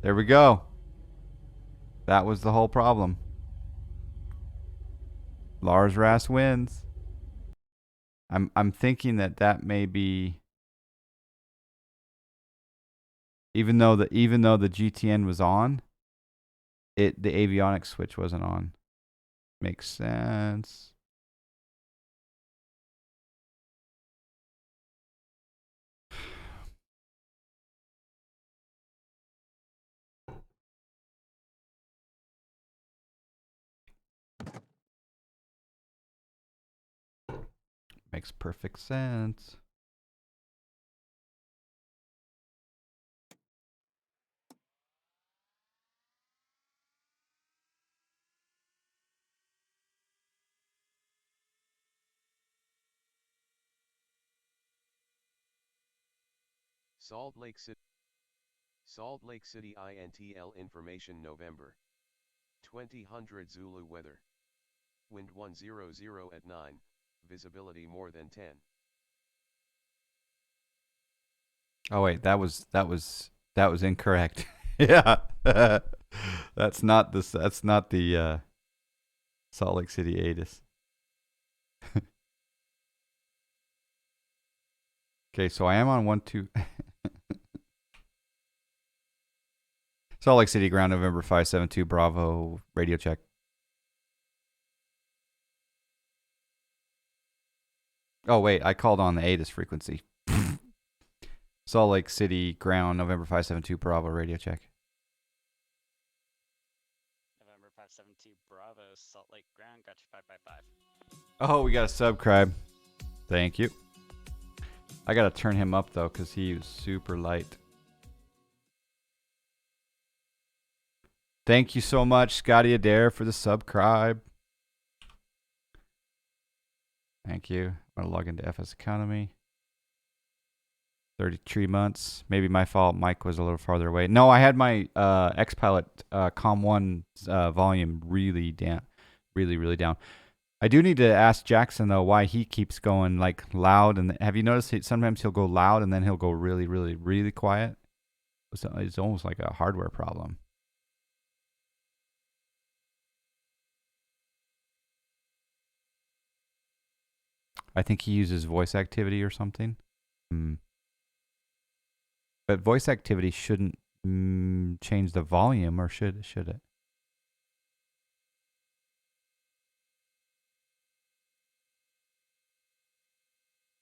There we go. That was the whole problem. Lars Rass wins. I'm thinking that may be, even though the GTN was on, the avionics switch wasn't on. Makes sense. Makes perfect sense. Salt Lake City INTL information November 2000 Zulu weather. Wind 100 at 9, visibility more than 10. Oh wait, that was incorrect. Yeah. That's not the Salt Lake City ATIS. Okay, so I am on 1-2. Salt Lake City ground November 572 Bravo radio check. Oh wait, I called on the ATIS frequency. Salt Lake City ground November 572 Bravo radio check. November 572 Bravo Salt Lake ground, got you 555. Oh, we got a subscribe. Thank you. I gotta turn him up though, cause he was super light. Thank you so much, Scotty Adair, for the subscribe. Thank you. I'm gonna log into FS Economy. 33 months. Maybe my fault. Mike was a little farther away. No, I had my XPilot Com1 volume really down, really down. I do need to ask Jackson though why he keeps going like loud. And have you noticed sometimes he'll go loud and then he'll go really quiet? It's almost like a hardware problem. I think he uses voice activity or something. But voice activity shouldn't change the volume, or should it?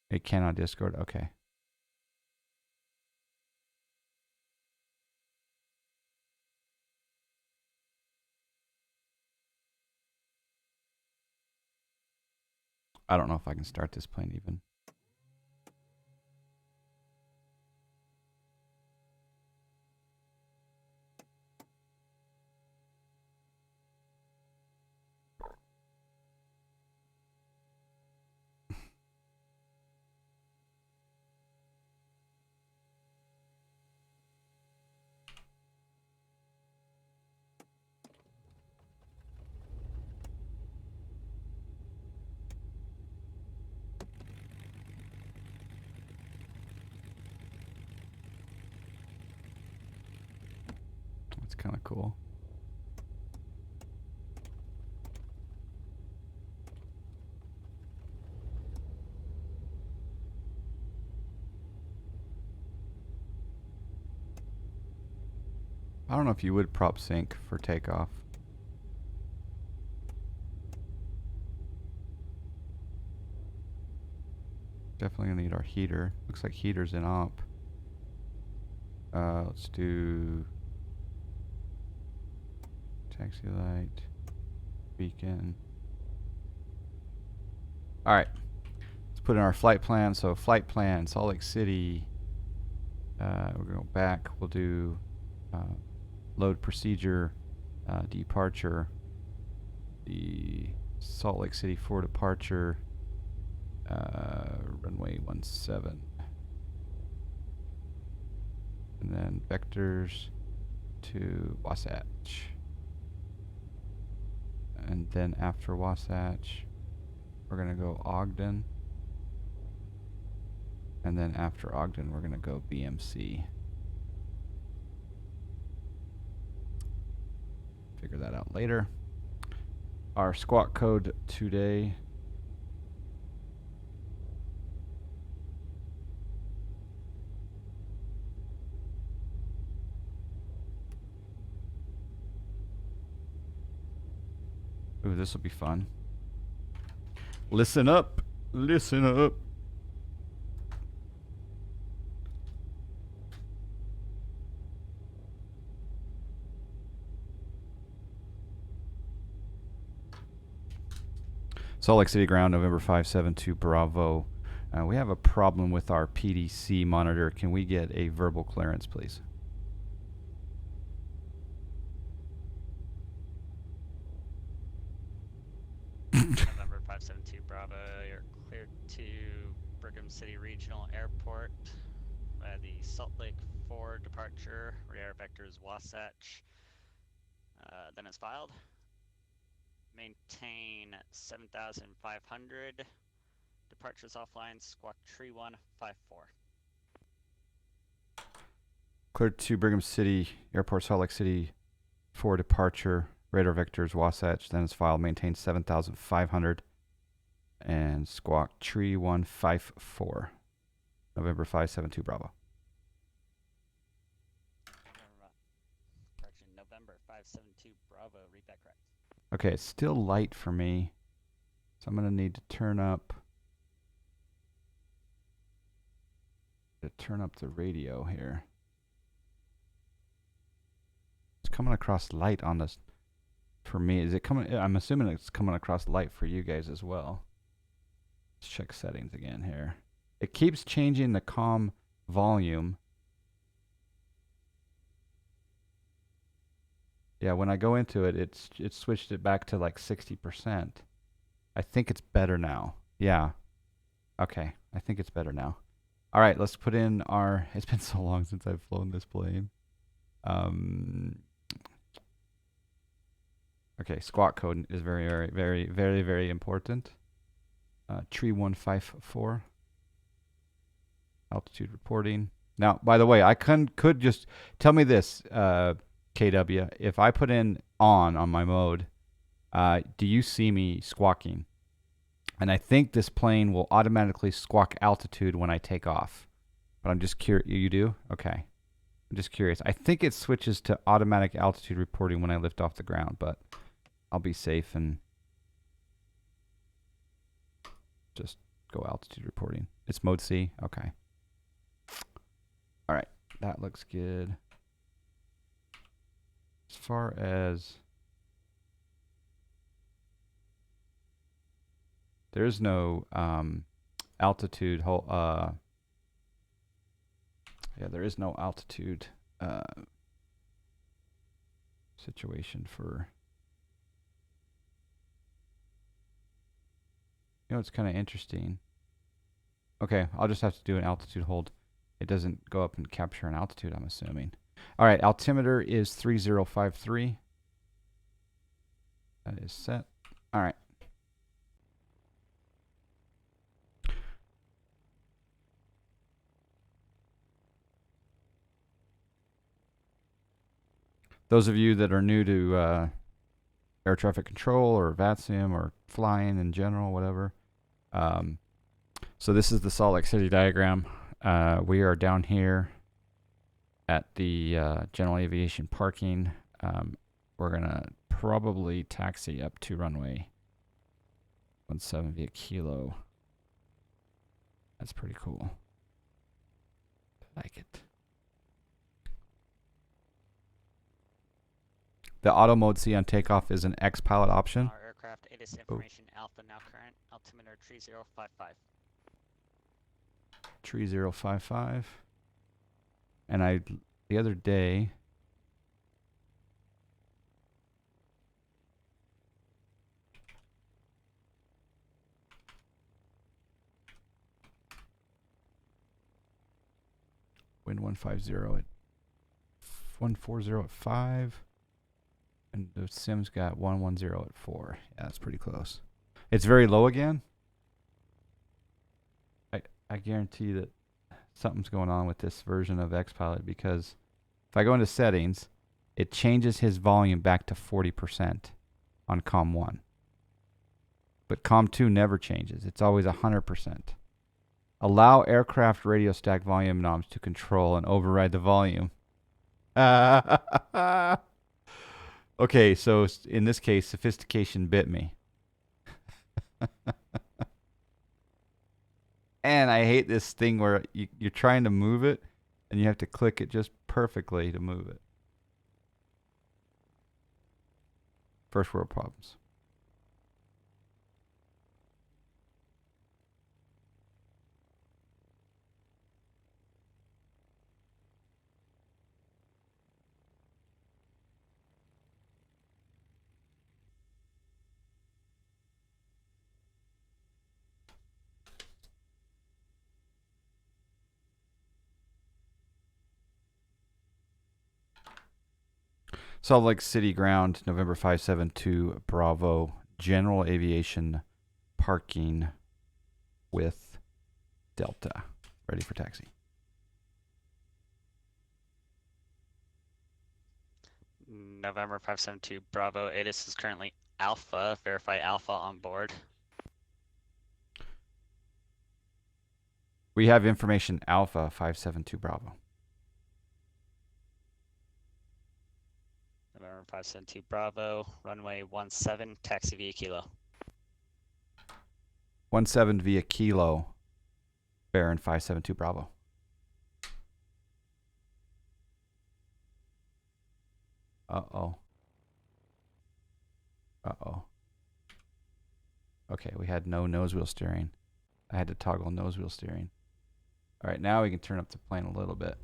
It cannot Discord. Okay. I don't know if I can start this plane even. That's kind of cool. I don't know if you would prop sync for takeoff. Definitely gonna need our heater. Looks like heater's in op. Let's do taxi light, beacon. All right, let's put in our flight plan. So flight plan, Salt Lake City. We're gonna go back. We'll do load procedure, departure. The Salt Lake City for departure. Runway 17. And then vectors to Wasatch. And then after Wasatch, we're going to go Ogden. And then after Ogden, we're going to go BMC. that out later. Our squawk code today. Ooh, this will be fun. Listen up. Listen up. Salt Lake City ground, November 572 Bravo. We have a problem with our PDC monitor. Can we get a verbal clearance, please? November 572 Bravo, you're cleared to Brigham City Regional Airport. The Salt Lake 4 departure, radar vectors Wasatch. Then it's filed. Maintain 7,500. Departures offline, squawk tree 154. Cleared to Brigham City Airport, Salt Lake City for departure. Radar vectors Wasatch. Then it's filed. Maintain 7,500. And squawk tree 154. November 572 Bravo. Correction, November 572 Bravo, read that correct. Okay, it's still light for me. So I'm going to need to turn up the radio here. It's coming across light on this for me. Is it coming? I'm assuming it's coming across light for you guys as well. Let's check settings again here. It keeps changing the comm volume. Yeah, when I go into it, it switched it back to like 60%. I think it's better now. Yeah. Okay, I think it's better now. All right, let's put in our... It's been so long since I've flown this plane. Okay, squawk code is very, very, very, very, very important. Tree 154. Altitude reporting. Now, by the way, I could just... Tell me this, KW. If I put in on my mode, do you see me squawking? And I think this plane will automatically squawk altitude when I take off. But I'm just curious. You do? Okay. I'm just curious. I think it switches to automatic altitude reporting when I lift off the ground, but I'll be safe and just go altitude reporting. It's mode C? Okay. All right. That looks good. As far as... There's no altitude yeah, there is no altitude situation for... You know, it's kind of interesting. Okay, I'll just have to do an altitude hold. It doesn't go up and capture an altitude, I'm assuming. All right, altimeter is 3053. That is set. All right. Those of you that are new to air traffic control or VATSIM or flying in general, whatever. So this is the Salt Lake City diagram. We are down here at the general aviation parking. We're going to probably taxi up to runway 17 via kilo. That's pretty cool. I like it. The auto mode C on takeoff is an X pilot option. Our aircraft, it is information alpha now current, altimeter 3055. 3055. And the other day, wind 150 at 140 at 5. And the Sim's got 110 at 4. Yeah, that's pretty close. It's very low again. I guarantee that something's going on with this version of XPilot, because if I go into settings, it changes his volume back to 40% on COM 1. But COM 2 never changes. It's always 100%. Allow aircraft radio stack volume knobs to control and override the volume. Okay, so in this case, sophistication bit me. And I hate this thing where you're trying to move it, and you have to click it just perfectly to move it. First world problems. Salt Lake City ground, November 572, Bravo, general aviation parking with Delta. Ready for taxi. November 572, Bravo. ATIS is currently Alpha. Verify Alpha on board. We have information Alpha 572 Bravo. November 572, Bravo. Runway 17, taxi via Kilo. 17 via Kilo, Baron 572 Bravo. Uh-oh. Uh-oh. Okay, we had no nose wheel steering. I had to toggle nose wheel steering. All right, now we can turn up the plane a little bit.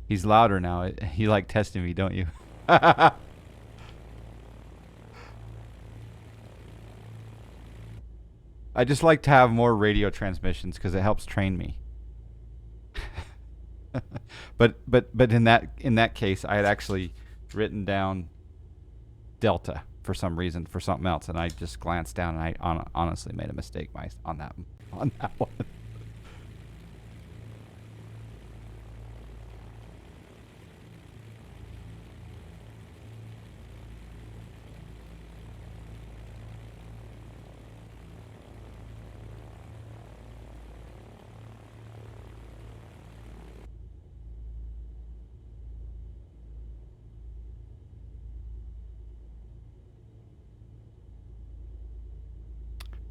He's louder now. You like testing me, don't you? I just like to have more radio transmissions because it helps train me. but in that case, I had actually written down Delta for some reason for something else, and I just glanced down and I honestly made a mistake on that one.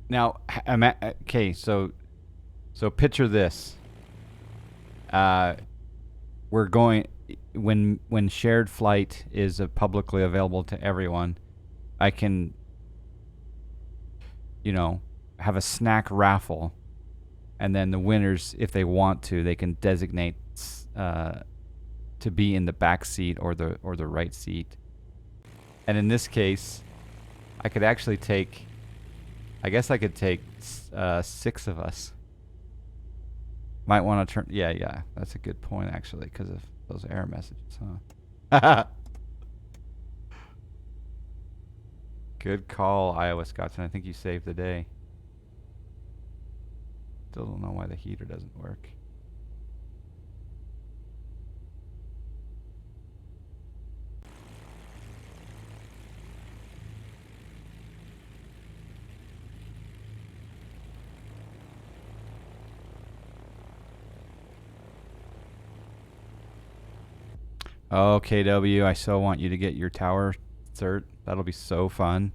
Now, okay, so picture this. We're going when shared flight is publicly available to everyone. I can, have a snack raffle, and then the winners, if they want to, they can designate to be in the back seat or the right seat. And in this case, I could actually take. I guess I could take 6 of us. Might want to turn. Yeah, that's a good point actually, because of those error messages, huh? Good call, Iowa Scotsman. I think you saved the day. Still don't know why the heater doesn't work. Oh, KW, I so want you to get your tower cert. That'll be so fun.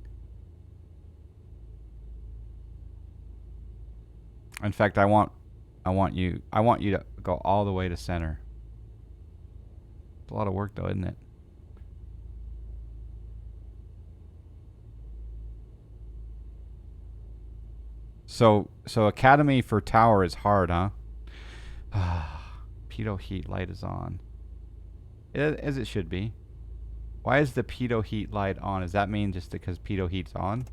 In fact, I want you to go all the way to center. It's a lot of work though, isn't it? So Academy for tower is hard, huh? Pitot heat light is on. As it should be. Why is the pitot heat light on? Does that mean just because pitot heat's on?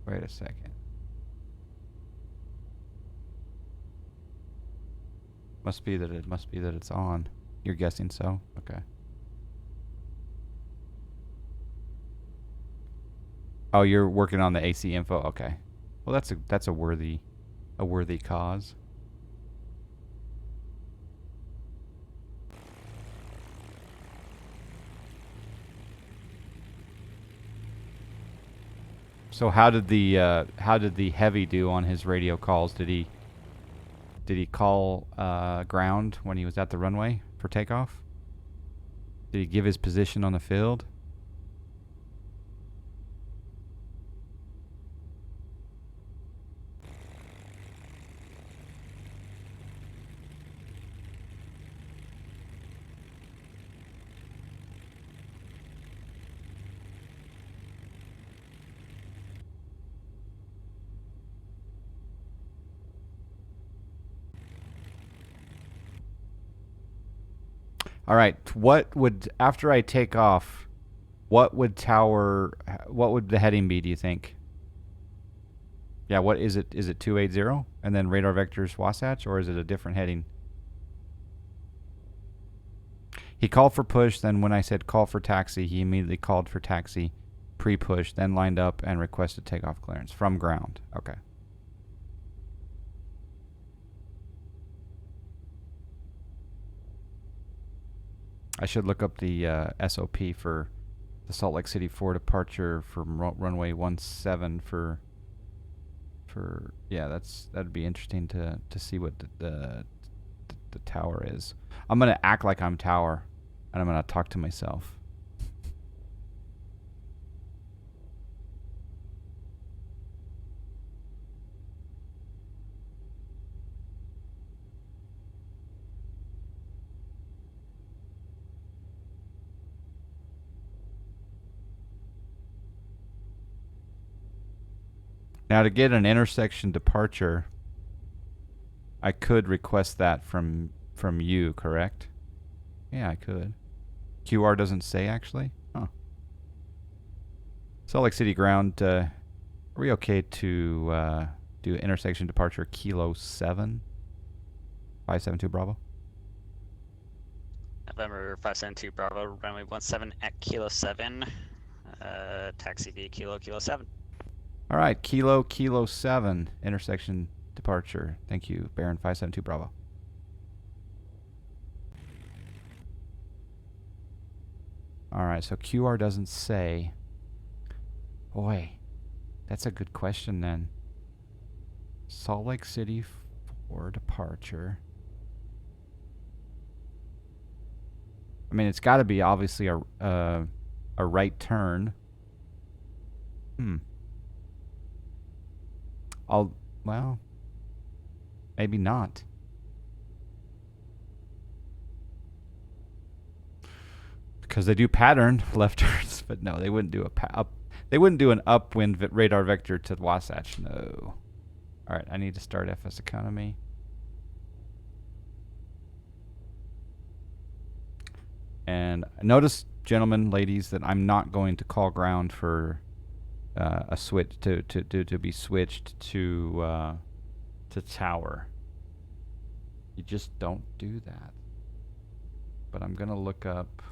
Wait a second. Must be that it's on. You're guessing so? Okay. Oh, you're working on the AC info. Okay. Well, that's a worthy cause. So how did the heavy do on his radio calls? Did he call ground when he was at the runway for takeoff? Did he give his position on the field? All right. What would, after I take off, what would the heading be, do you think? Yeah, what is it? Is it 280 and then radar vectors Wasatch, or is it a different heading? He called for push, then when I said call for taxi, he immediately called for taxi, pre-push, then lined up and requested takeoff clearance from ground. Okay. I should look up the SOP for the Salt Lake City 4 departure from runway 17 for yeah, that'd be interesting to see what the tower is. I'm gonna act like I'm tower, and I'm gonna talk to myself. Now, to get an intersection departure, I could request that from you, correct? Yeah, I could. QR doesn't say, actually? Huh. Salt Lake City ground, are we okay to do intersection departure Kilo 7? 572 Bravo? November 572 Bravo, runway 17 at Kilo 7. Taxi via Kilo 7. All right, Kilo 7, intersection departure. Thank you, Baron 572 Bravo. All right, so QR doesn't say. Boy, that's a good question then. Salt Lake City 4 departure. I mean, it's got to be obviously a right turn. Well, maybe not. Because they do pattern left turns, but no, they wouldn't do they wouldn't do an upwind radar vector to Wasatch. No. All right, I need to start FS economy. And notice, gentlemen, ladies, that I'm not going to call ground for a switch to be switched to tower. You just don't do that. But I'm gonna look up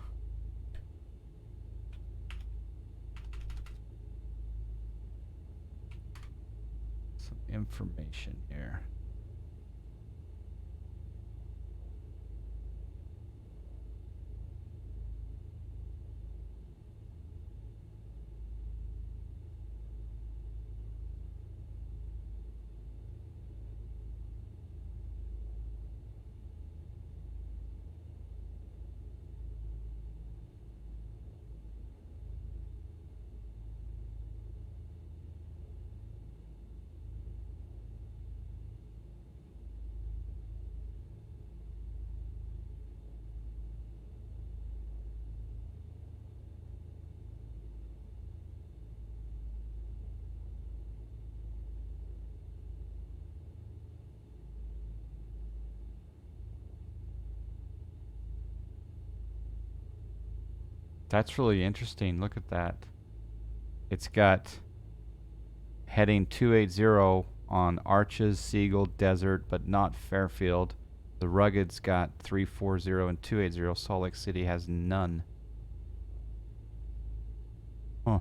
some information here. That's really interesting. Look at that. It's got heading 280 on Arches, Siegel, Desert, but not Fairfield. The Rugged's got 340 and 280. Salt Lake City has none. Huh.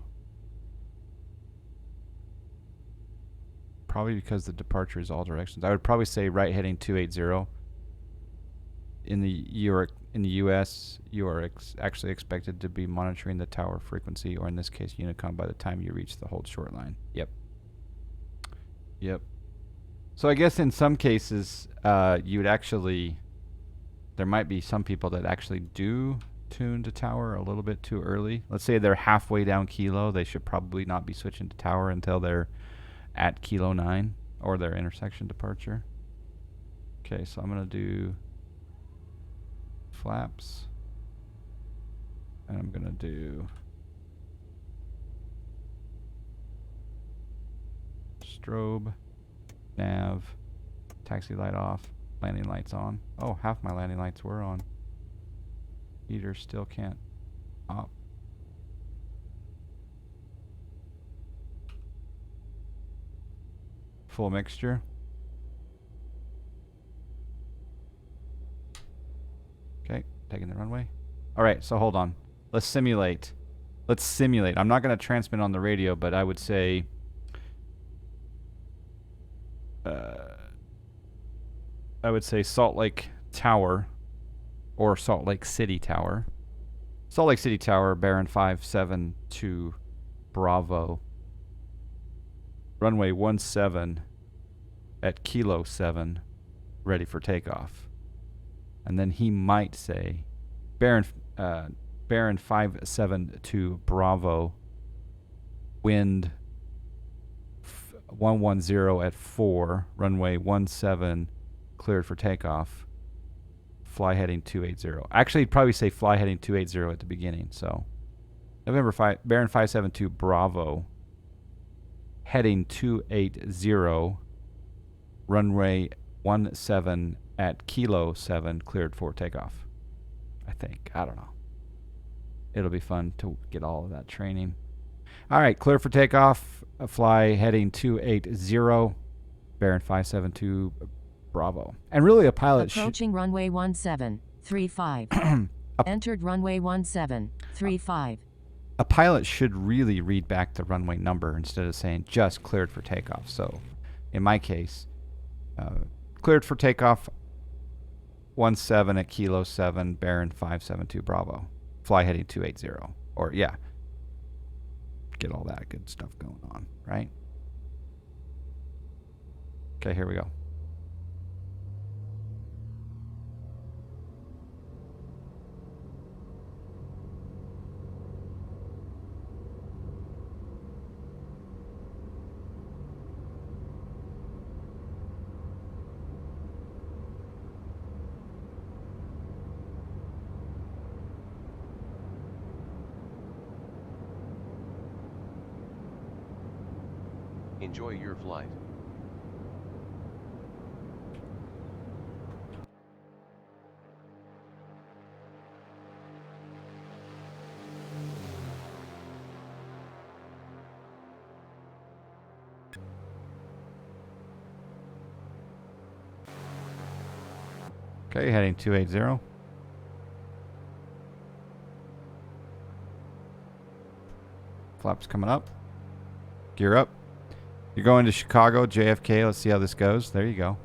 Probably because the departure is all directions. I would probably say right heading 280. In the US, you are actually expected to be monitoring the tower frequency, or in this case, Unicom, by the time you reach the hold short line. Yep. Yep. So I guess in some cases, you would actually, there might be some people that actually do tune to tower a little bit too early. Let's say they're halfway down kilo. They should probably not be switching to tower until they're at kilo 9 or their intersection departure. Okay, so I'm going to do flaps. And I'm going to do strobe, nav, taxi light off, landing lights on. Oh, half my landing lights were on. Heater still can't op. Full mixture. Okay, taking the runway. All right, so hold on. Let's simulate. Let's simulate. I'm not going to transmit on the radio, but I would say Salt Lake Tower or Salt Lake City Tower. Salt Lake City Tower, Baron 572 Bravo. Runway 17 at kilo 7, ready for takeoff. And then he might say, Baron 572 Bravo, wind 110 at 4, runway 17, cleared for takeoff. Fly heading 280. Actually, he'd probably say fly heading 280 at the beginning. So, November 5, Baron 572 Bravo, heading 280, runway 17 at kilo 7, cleared for takeoff. I think. I don't know. It'll be fun to get all of that training. All right, clear for takeoff. Fly heading 280, Baron 572 Bravo. And really, a pilot approaching runway 1735. Entered runway 1735. A pilot should really read back the runway number instead of saying just cleared for takeoff. So, in my case, cleared for takeoff 17 at kilo 7, Baron 572 Bravo. Fly heading 280. Or, yeah. Get all that good stuff going on, right? Okay, here we go. Enjoy your flight. Okay, heading 280. Flaps coming up. Gear up. You're going to Chicago, JFK. Let's see how this goes. There you go.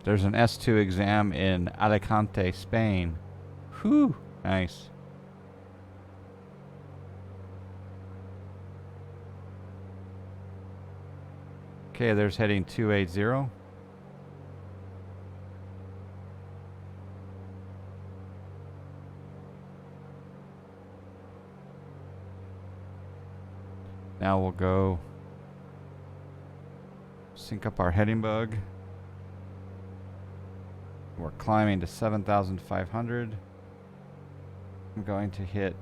There's an S2 exam in Alicante, Spain. Whew, nice. Okay, there's heading 280. Now we'll go Sync up our heading bug. We're climbing to 7,500. I'm going to hit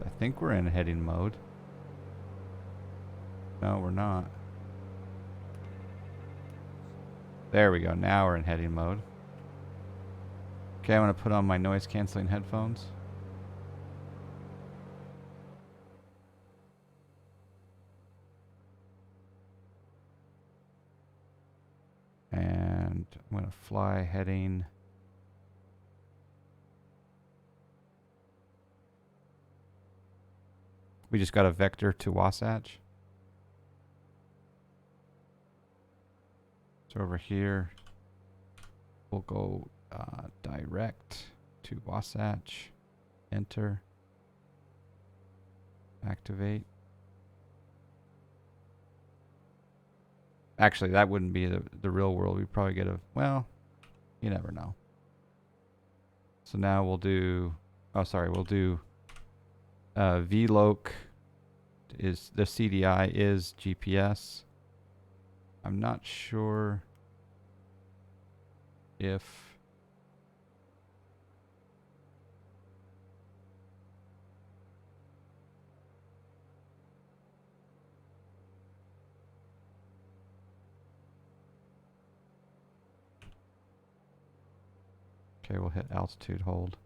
I think we're in heading mode. No, we're not. There we go. Now we're in heading mode. Okay, I'm going to put on my noise canceling headphones. And I'm going to fly heading. We just got a vector to Wasatch. So over here, we'll go direct to Wasatch. Enter. Activate. Actually, that wouldn't be the real world. We'd probably get a, well, you never know. So now we'll do, oh, sorry, we'll do VLOC is, the CDI is GPS. I'm not sure if okay, we'll hit altitude hold.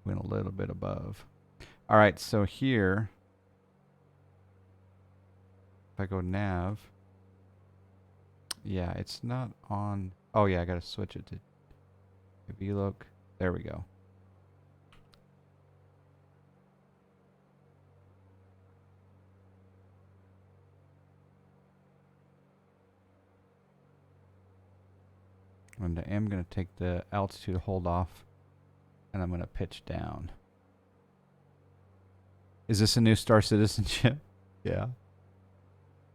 Went a little bit above. All right, so here, if I go nav, yeah, it's not on. Oh yeah, I gotta switch it to VLOC. There we go. And I am gonna take the altitude hold off, and I'm gonna pitch down. Is this a new Star Citizenship? Yeah.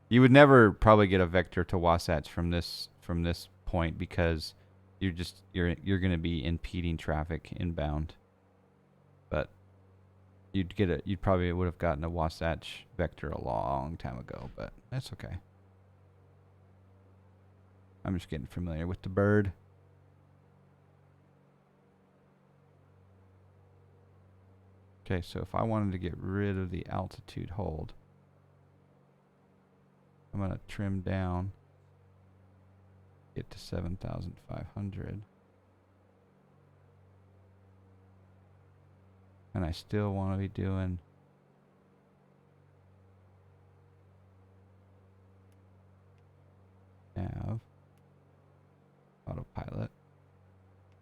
You would never probably get a vector to Wasatch from this point because you're going to be impeding traffic inbound. But you'd probably would have gotten a Wasatch vector a long time ago, but that's okay. I'm just getting familiar with the bird. Okay, so if I wanted to get rid of the altitude hold, I'm going to trim down, get to 7,500. And I still want to be doing nav, autopilot,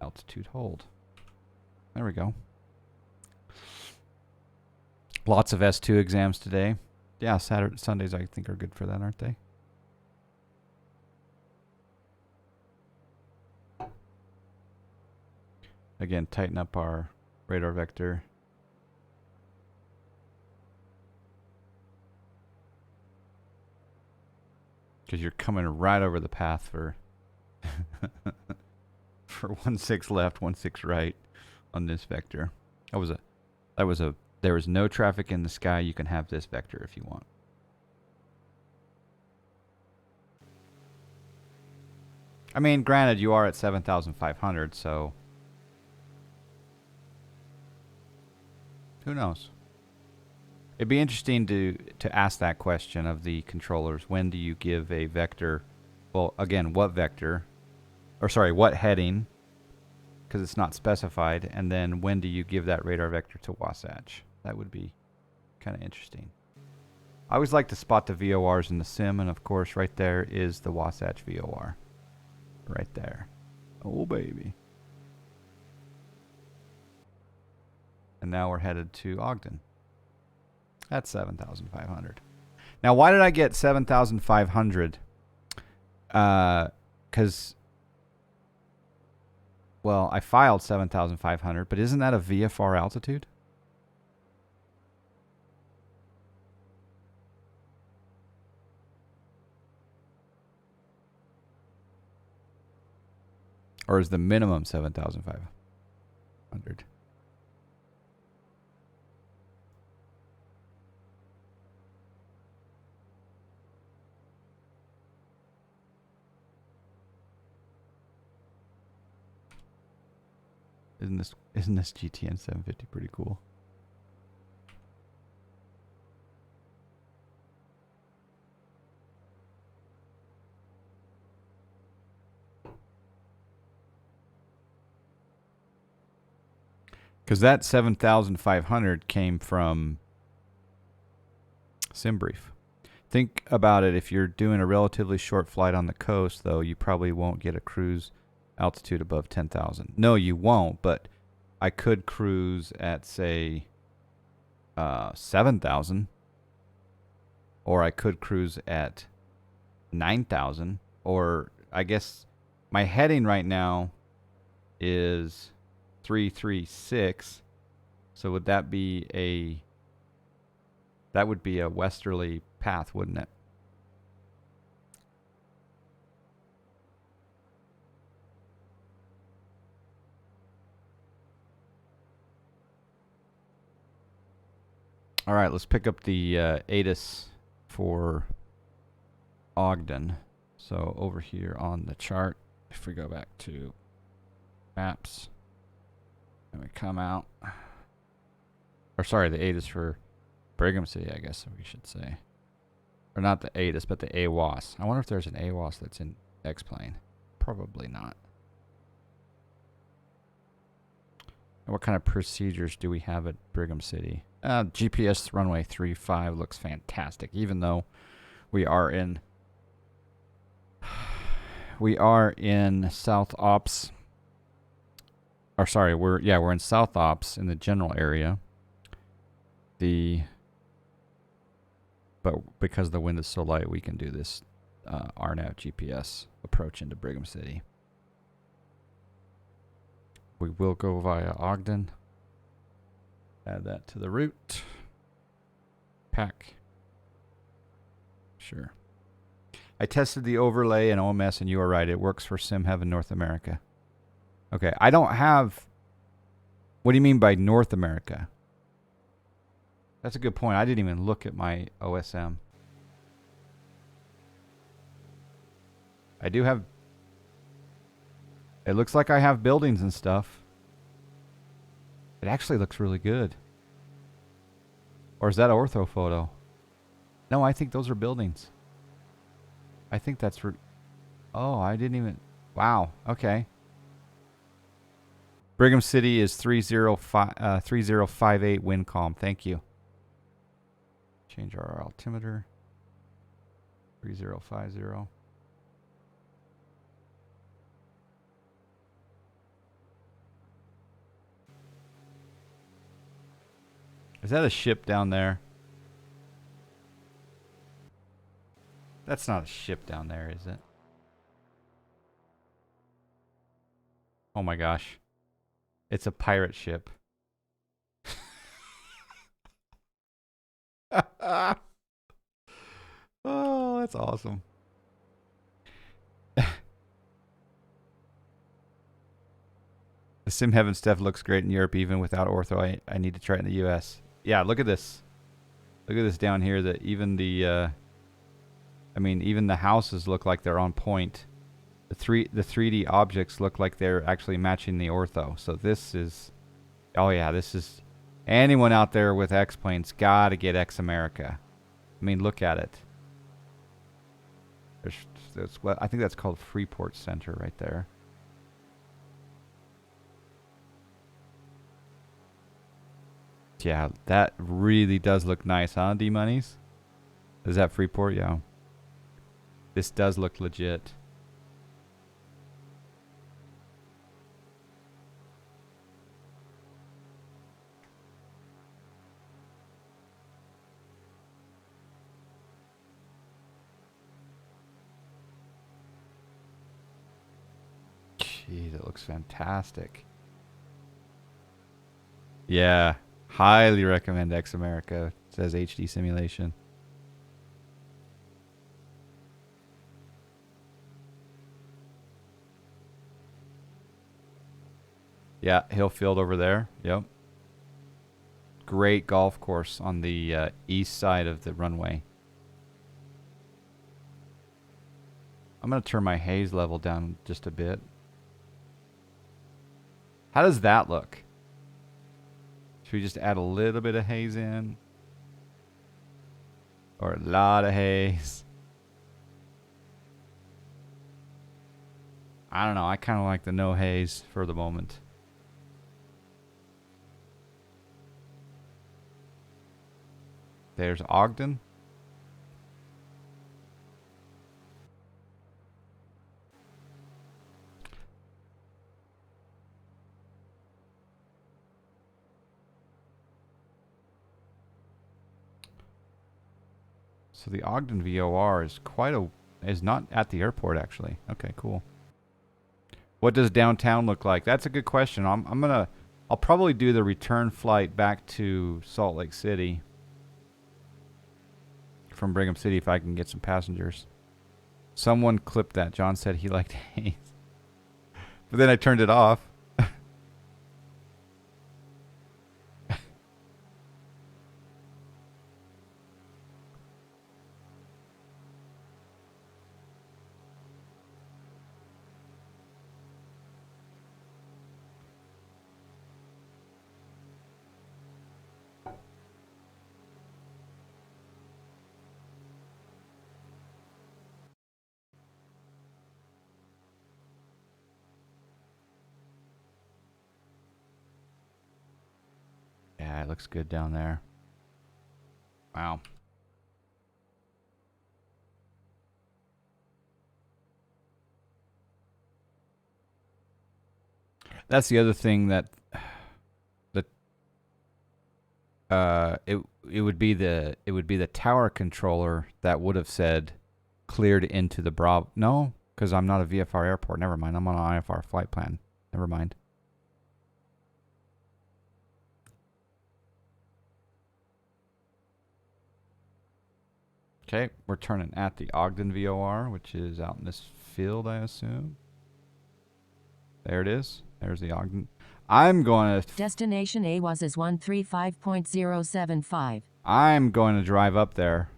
altitude hold. There we go. Lots of S2 exams today. Yeah, Sundays I think are good for that, aren't they? Again, tighten up our radar vector. Because you're coming right over the path for for 1-6 left, 1-6 right on this vector. There was no traffic in the sky. You can have this vector if you want. I mean, granted, you are at 7,500, so who knows? It'd be interesting to ask that question of the controllers. When do you give a vector? Well, again, what vector? Or sorry, what heading? Because it's not specified. And then when do you give that radar vector to Wasatch? That would be kind of interesting. I always like to spot the VORs in the sim, and of course right there is the Wasatch VOR. Right there. Oh baby. And now we're headed to Ogden. That's 7,500. Now why did I get 7,500? Because Well, I filed 7,500, but isn't that a VFR altitude? Or is the minimum 7,500? Isn't this GTN750 pretty cool? Because that 7,500 came from SimBrief. Think about it. If you're doing a relatively short flight on the coast, though, you probably won't get a cruise altitude above 10,000. No, you won't, but I could cruise at, say, 7,000. Or I could cruise at 9,000. Or I guess my heading right now is 336. So would that be that would be a westerly path, wouldn't it? All right, let's pick up the ATIS for Ogden. So over here on the chart, if we go back to maps, and we come out, or sorry, the ATIS for Brigham City, I guess we should say. Or not the ATIS, but the AWAS. I wonder if there's an AWAS that's in X-Plane. Probably not. And what kind of procedures do we have at Brigham City? GPS runway 35 looks fantastic, even though we are in South Ops. Or sorry, we're in South Ops in the general area. But because the wind is so light, we can do this RNAV GPS approach into Brigham City. We will go via Ogden. Add that to the route. Pack. Sure. I tested the overlay in OMS, and you are right. It works for SimHeaven North America. Okay, I don't have... What do you mean by North America? That's a good point. I didn't even look at my OSM. I do have... It looks like I have buildings and stuff. It actually looks really good. Or is that an ortho photo? No, I think those are buildings. I think that's... Oh, I didn't even... Wow, okay. Brigham City is 3058 wind calm. Thank you. Change our altimeter. 3050. Is that a ship down there? That's not a ship down there, is it? Oh my gosh. It's a pirate ship. Oh, that's awesome. The SimHeaven stuff looks great in Europe even without ortho. I need to try it in the US. Yeah, look at this. Look at this down here. That even the even the houses look like they're on point. The 3D objects look like they're actually matching the ortho. So this is... Oh yeah, this is... Anyone out there with X-Planes gotta get X America. I mean, look at it. There's what I think that's called Freeport Center right there. Yeah, that really does look nice, huh, D-Monies? Is that Freeport? Yeah. This does look legit. Jeez, it looks fantastic. Yeah, highly recommend X America. It says HD simulation. Yeah, Hill Field over there. Yep. Great golf course on the east side of the runway. I'm going to turn my haze level down just a bit. How does that look? Should we just add a little bit of haze in? Or a lot of haze? I don't know. I kind of like the no haze for the moment. There's Ogden. So the Ogden VOR is is not at the airport actually. Okay, cool. What does downtown look like? That's a good question. I'll probably do the return flight back to Salt Lake City from Brigham City if I can get some passengers. Someone clipped that. John said he liked haze. But then I turned it off. Yeah, it looks good down there. Wow. That's the other thing that it would be the tower controller that would have said cleared into the Bravo. No, because I'm not a VFR airport. Never mind. I'm on an IFR flight plan. Never mind. Okay, we're turning at the Ogden VOR, which is out in this field, I assume. There it is. There's the Ogden. I'm going to... Destination AWAS is 135.075. I'm going to drive up there,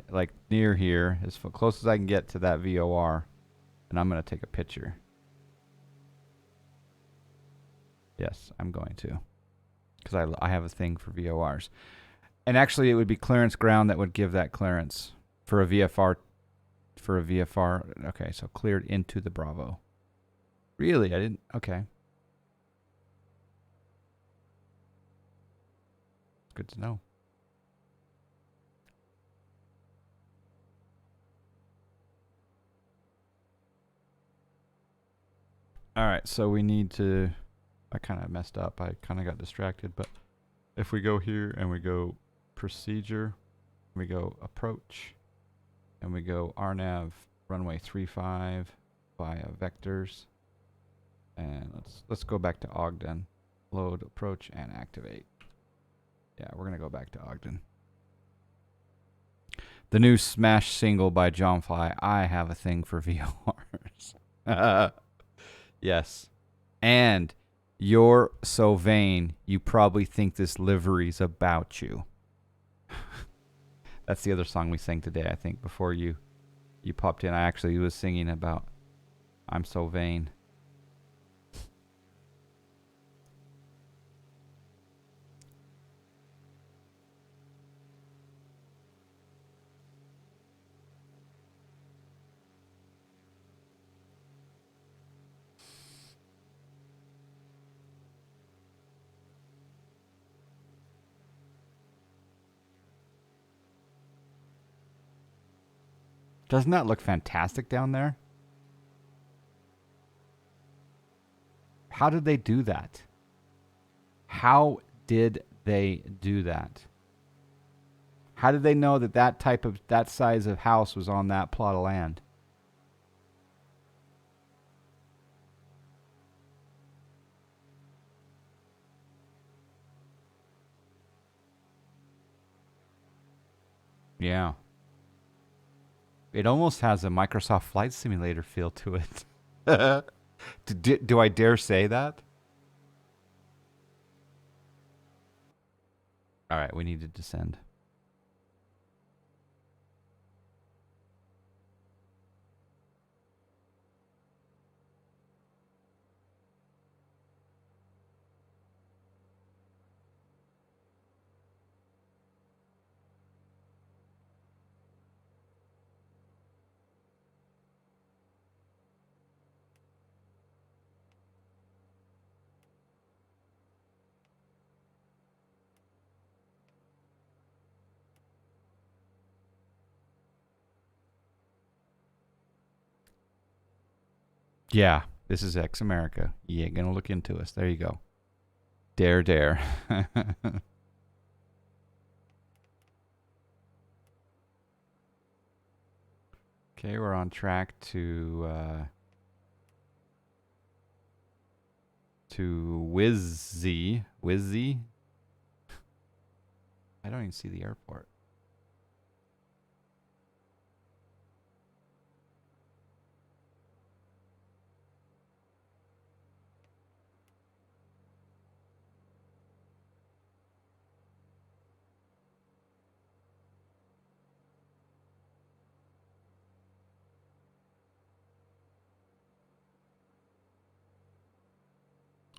like near here, as close as I can get to that VOR, and I'm going to take a picture. Yes, I'm going to, because I have a thing for VORs. And actually, it would be clearance ground that would give that clearance for a VFR. For a VFR, okay, so cleared into the Bravo. Really, I didn't. Okay, good to know. All right, so we need to. I kind of messed up. I kind of got distracted, but if we go here and we go procedure, we go approach, and we go RNAV runway 35 via vectors, and let's go back to Ogden, load, approach, and activate. Yeah, we're gonna go back to Ogden. The new smash single by John Fly. I have a thing for VORs. Yes, and you're so vain. You probably think this livery's about you. That's the other song we sang today, I think, before you popped in. I actually was singing about I'm so vain. Doesn't that look fantastic down there? How did they do that? How did they do that? How did they know that that size of house was on that plot of land? Yeah. It almost has a Microsoft Flight Simulator feel to it. Do I dare say that? All right, we need to descend. Yeah, this is X America. You ain't gonna look into us. There you go. Dare, dare. Okay, we're on track to Wizzy. Wizzy? I don't even see the airport.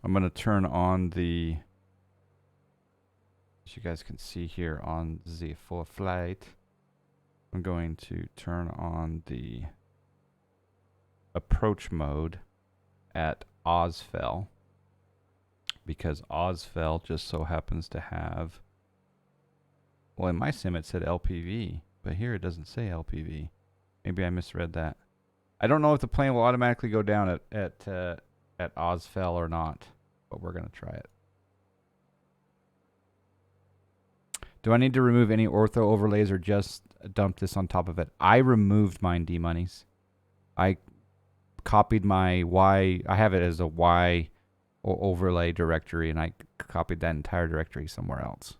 I'm going to turn on the, as you guys can see here on the full flight, I'm going to turn on the approach mode at Ozfell, because Ozfell just so happens to have, well, in my sim it said LPV, but here it doesn't say LPV. Maybe I misread that. I don't know if the plane will automatically go down at Ozfell or not, but we're going to try it. Do I need to remove any ortho overlays or just dump this on top of it? I removed mine, D-Monies. I copied my Y. I have it as a Y overlay directory, and I copied that entire directory somewhere else.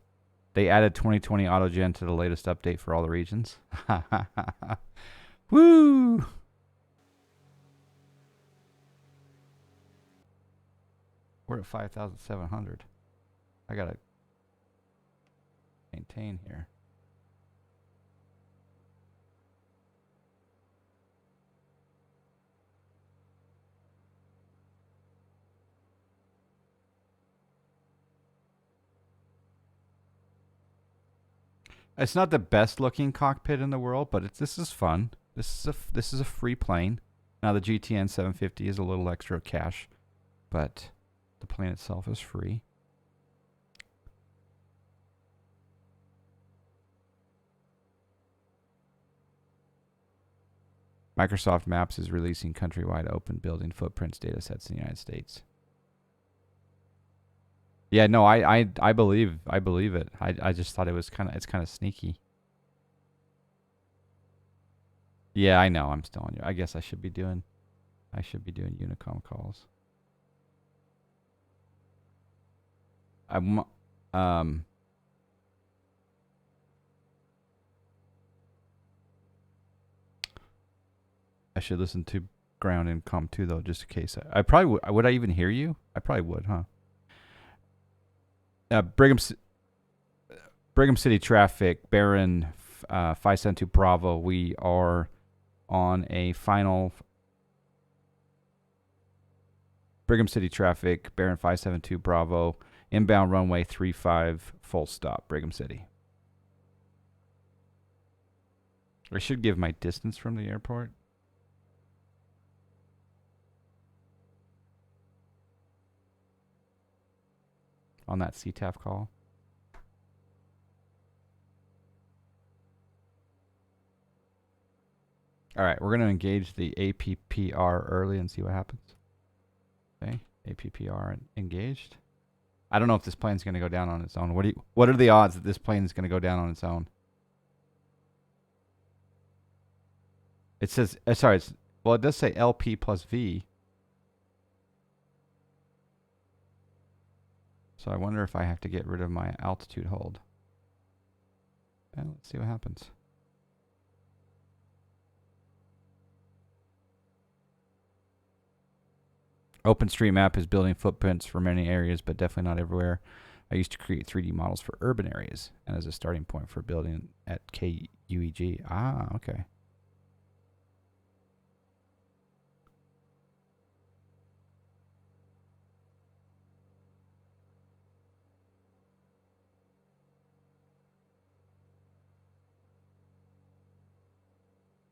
They added 2020 AutoGen to the latest update for all the regions. Woo! We're at 5,700. I gotta maintain here. It's not the best looking cockpit in the world, but this is fun. This is a free plane. Now the GTN750 is a little extra cash, but the plane itself is free. Microsoft Maps is releasing countrywide open building footprints data sets in the United States. Yeah, no, I believe it. I just thought it's kind of sneaky. Yeah, I know. I'm still on you. I guess I should be doing Unicom calls. I should listen to ground in com 2 though, just in case. I probably would I even hear you? I probably would, huh? Brigham City traffic, Baron 572 Bravo. We are on a final. Brigham City traffic, Baron 572 Bravo, inbound runway 35, full stop, Brigham City. I should give my distance from the airport. On that CTAF call. All right, we're going to engage the APPR early and see what happens. Okay, APPR engaged. I don't know if this plane's going to go down on its own. What are the odds that this plane is going to go down on its own? It says, sorry, well, it does say LP plus V. So I wonder if I have to get rid of my altitude hold. And let's see what happens. OpenStreetMap is building footprints for many areas, but definitely not everywhere. I used to create 3D models for urban areas and as a starting point for building at KUEG. Ah, okay.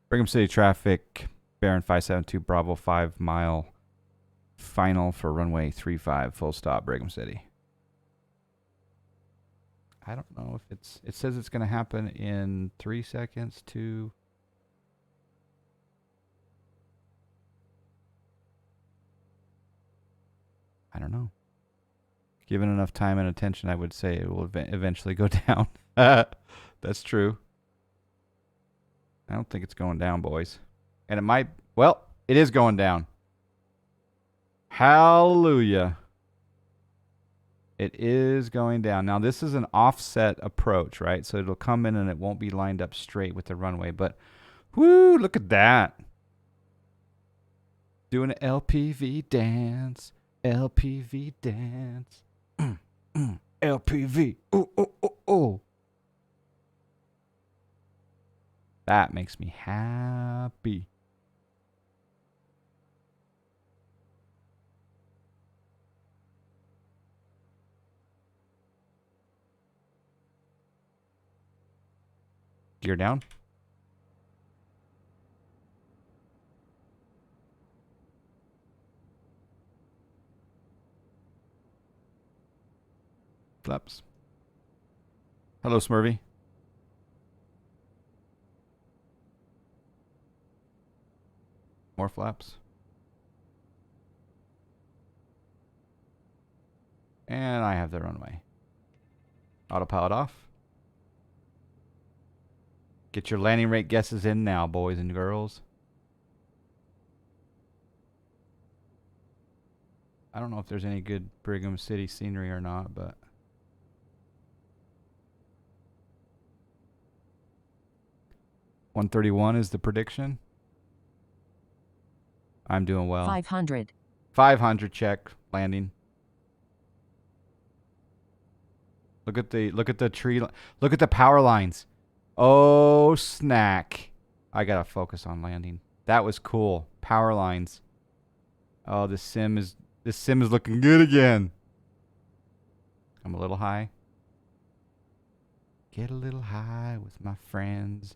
Brigham City traffic, Baron 572 Bravo 5 mile final for runway 35 full stop Brigham City. I don't know if it says it's going to happen in 3 seconds to I don't know. Given enough time and attention, I would say it will eventually go down. That's true. I don't think it's going down, boys. And it might, well, it is going down. Hallelujah. It is going down. Now, this is an offset approach, right? So it'll come in and it won't be lined up straight with the runway. But, whoo, look at that. Doing an LPV dance. LPV dance. LPV. Oh, oh, oh, oh. That makes me happy. Gear down. Flaps. Hello, Smurvy. More flaps. And I have the runway. Autopilot off. Get your landing rate guesses in now, boys and girls. I don't know if there's any good Brigham City scenery or not, but 131 is the prediction. I'm doing well. 500. 500 check landing. Look at the tree. Look at the power lines. Oh, snack. I gotta focus on landing. That was cool. Power lines. Oh, this sim is looking good again. I'm a little high. Get a little high with my friends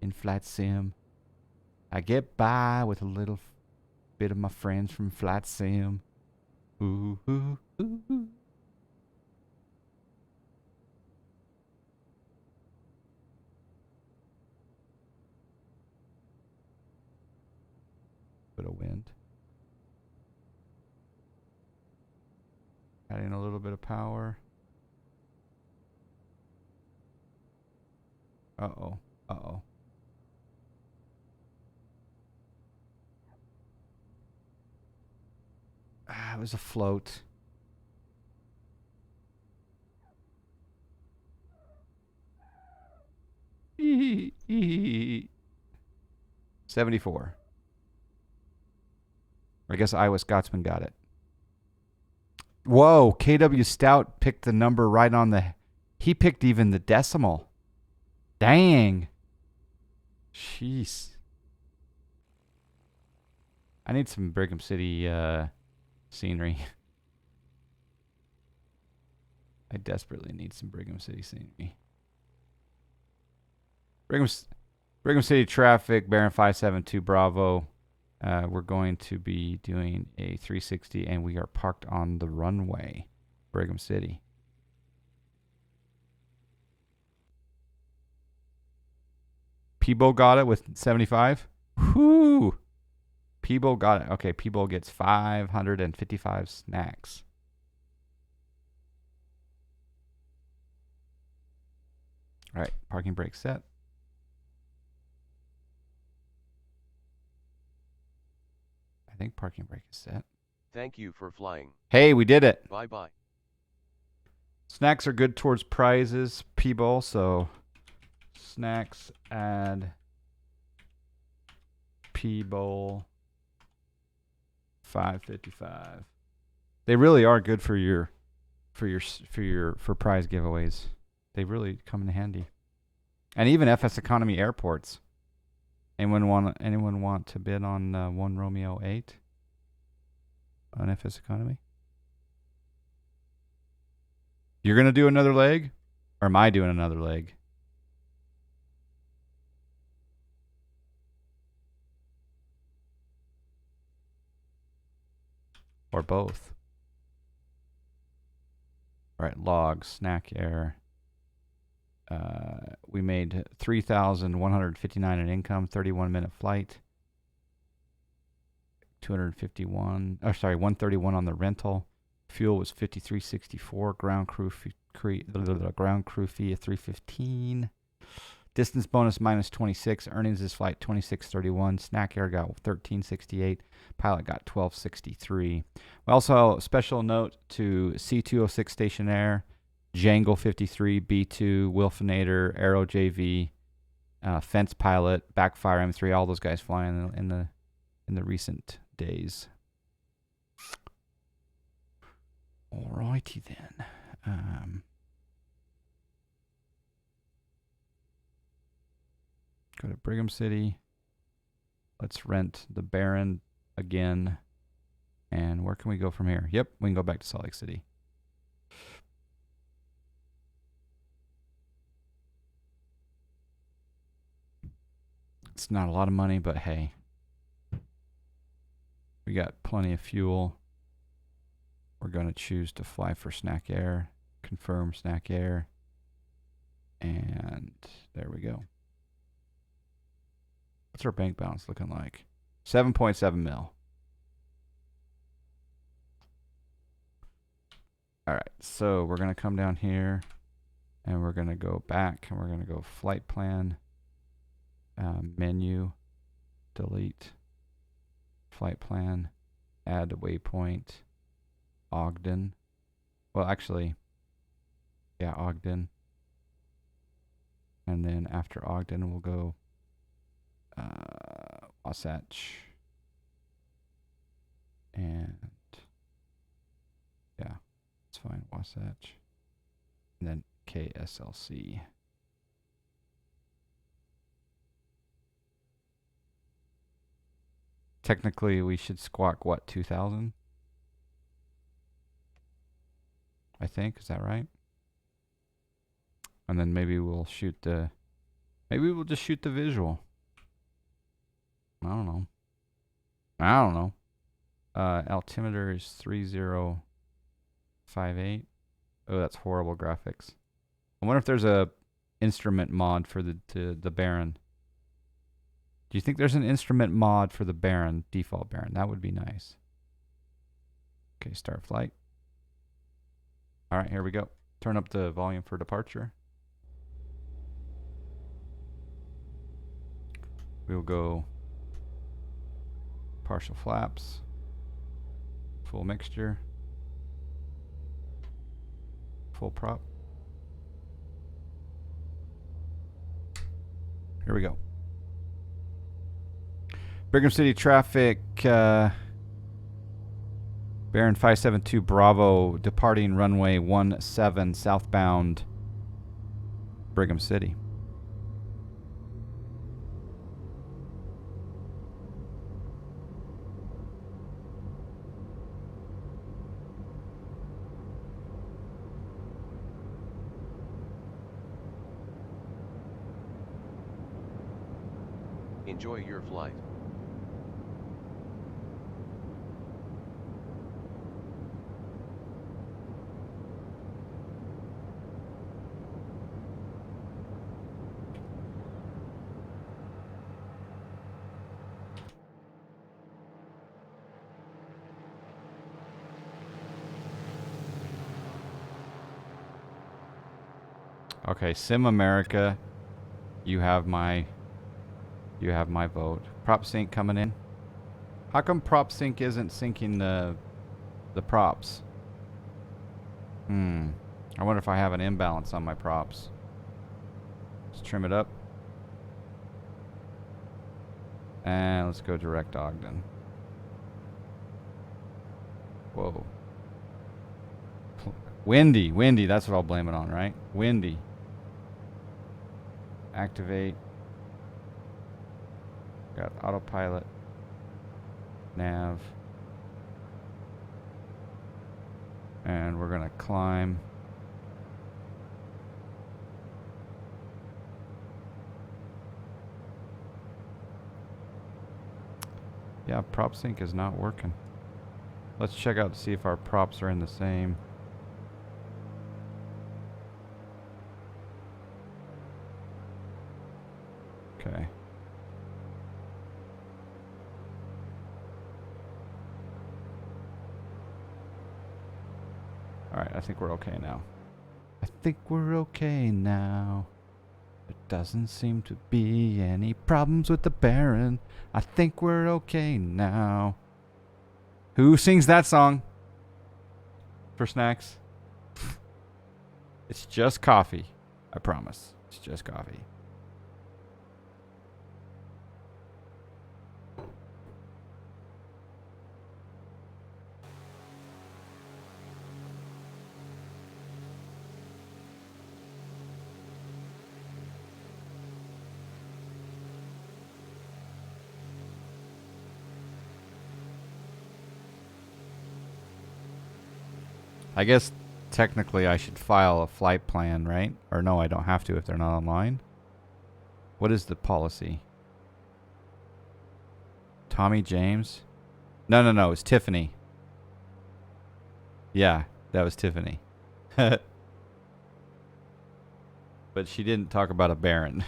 in flight sim. I get by with a little bit of my friends from flight sim. Ooh, ooh, ooh, ooh. Bit of wind. Adding a little bit of power. Uh-oh. Uh-oh. Ah, it was a float. Ee, ee. 74. I guess Iowa Scotsman got it. Whoa, KW Stout picked the number right on the... He picked even the decimal. Dang. Jeez. I need some Brigham City scenery. I desperately need some Brigham City scenery. Brigham City traffic, Baron 572 Bravo. We're going to be doing a 360 and we are parked on the runway, Brigham City. Peebo got it with 75. Whoo! Peebo got it. Okay, Peebo gets 555 snacks. All right, parking brake set. I think parking brake is set. Thank you for flying. Hey, we did it. Bye-bye. Snacks are good towards prizes, Peebo, so snacks add Peebo 555. They really are good for prize giveaways. They really come in handy. And even FS Economy airports. Anyone want to bid on 1 Romeo 8 on FS Economy? You're gonna do another leg, or am I doing another leg? Or both? All right, logs, snack air. We made 3,159 in income, 31-minute flight. 251. Oh, sorry, 131 on the rental. Fuel was 53.64. Ground crew fee of 315. Distance bonus minus 26. Earnings this flight 26.31. Snack air got 13.68. Pilot got 12.63. Also, special note to C206 Station Air, Jangle 53, B2, Wilfinator, Aero JV, Fence Pilot, Backfire M3. All those guys flying in the recent days. Alrighty then. Go to Brigham City. Let's rent the Baron again. And where can we go from here? Yep, we can go back to Salt Lake City. It's not a lot of money, but hey. We got plenty of fuel. We're going to choose to fly for Snack Air. Confirm Snack Air. And there we go. What's our bank balance looking like? 7.7 mil. All right, so we're going to come down here and we're going to go back and we're going to go flight plan, menu, delete, flight plan, add waypoint, Ogden. Well, actually, yeah, Ogden. And then after Ogden, we'll go Wasatch. And yeah, it's fine, Wasatch. And then KSLC. Technically, we should squawk, what, 2,000? I think, is that right? And then maybe we'll shoot the, maybe we'll just shoot the visual. I don't know. Altimeter is 3058. Oh, that's horrible graphics. I wonder if there's a instrument mod for the Baron. Do you think there's an instrument mod for the Baron, default Baron? That would be nice. Okay, start flight. All right, here we go. Turn up the volume for departure. We'll go partial flaps, full mixture, full prop. Here we go. Brigham City traffic, Baron 572 Bravo, departing runway 17 southbound Brigham City. Enjoy your flight. Okay, Sim America, you have my vote. Prop sync coming in. How come prop sync isn't syncing the props? I wonder if I have an imbalance on my props. Let's trim it up. And let's go direct Ogden. Whoa. Windy, windy. That's what I'll blame it on, right? Windy. Activate. Got autopilot. Nav. And we're gonna climb. Yeah, prop sync is not working. Let's check out to see if our props are in the same. Okay. Alright, I think we're okay now. I think we're okay now. There doesn't seem to be any problems with the Baron. I think we're okay now. Who sings that song? For snacks? It's just coffee. I promise. It's just coffee. I guess technically I should file a flight plan, right? Or no, I don't have to if they're not online. What is the policy? Tommy James? No. It's Tiffany. Yeah, that was Tiffany. But she didn't talk about a Baron.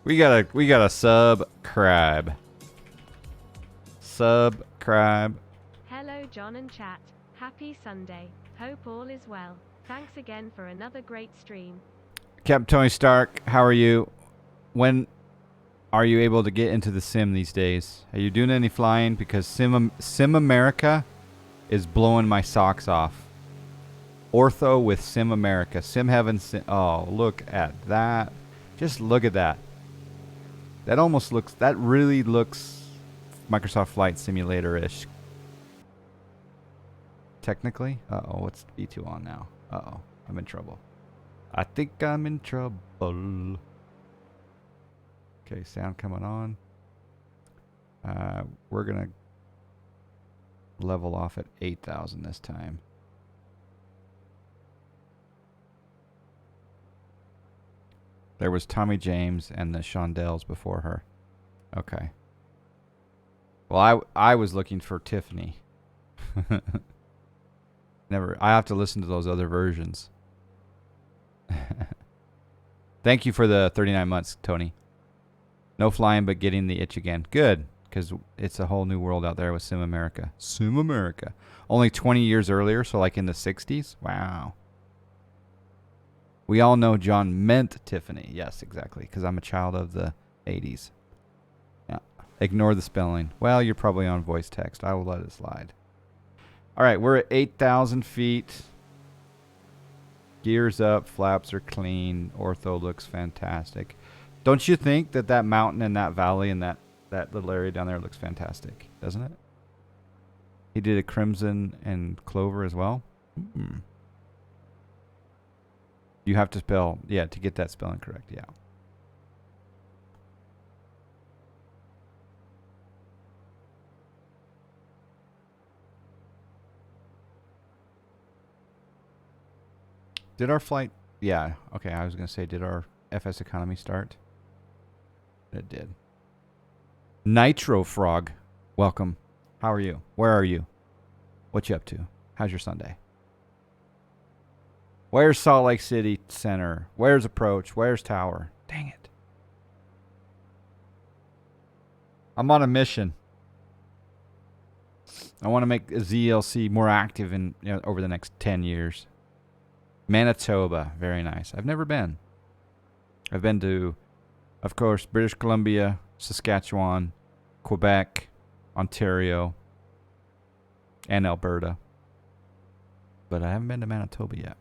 We gotta subscribe. Subscribe. Hello, John and chat. Happy Sunday. Hope all is well. Thanks again for another great stream. Captain Tony Stark, how are you? When are you able to get into the sim these days? Are you doing any flying? Because Sim America is blowing my socks off. Ortho with Sim America. SimHeaven. Oh, look at that. Just look at that. That really looks Microsoft Flight Simulator-ish. Technically. Uh-oh, what's B2 on now? Uh-oh, I'm in trouble. I think I'm in trouble. Okay, sound coming on. We're gonna level off at 8,000 this time. There was Tommy James and the Shondells before her. Okay. Well, I was looking for Tiffany. I have to listen to those other versions. Thank you for the 39 months, Tony. No flying, but getting the itch again. Good, because it's a whole new world out there with Sim America. Sim America. Only 20 years earlier, so like in the 60s? Wow. We all know John meant Tiffany. Yes, exactly, because I'm a child of the 80s. Yeah. Ignore the spelling. Well, you're probably on voice text. I will let it slide. All right, we're at 8,000 feet. Gears up, flaps are clean. Ortho looks fantastic. Don't you think that mountain and that valley and that little area down there looks fantastic, doesn't it? He did a crimson and clover as well. Mm-mm. You have to spell, yeah, to get that spelling correct, yeah. Did our flight... Yeah, okay, I was going to say, did our FS economy start? It did. Nitro Frog, welcome. How are you? Where are you? What you up to? How's your Sunday? Where's Salt Lake City Center? Where's Approach? Where's Tower? Dang it. I'm on a mission. I want to make ZLC more active in over the next 10 years. Manitoba, very nice. I've never been. I've been to, of course, British Columbia, Saskatchewan, Quebec, Ontario, and Alberta. But I haven't been to Manitoba yet.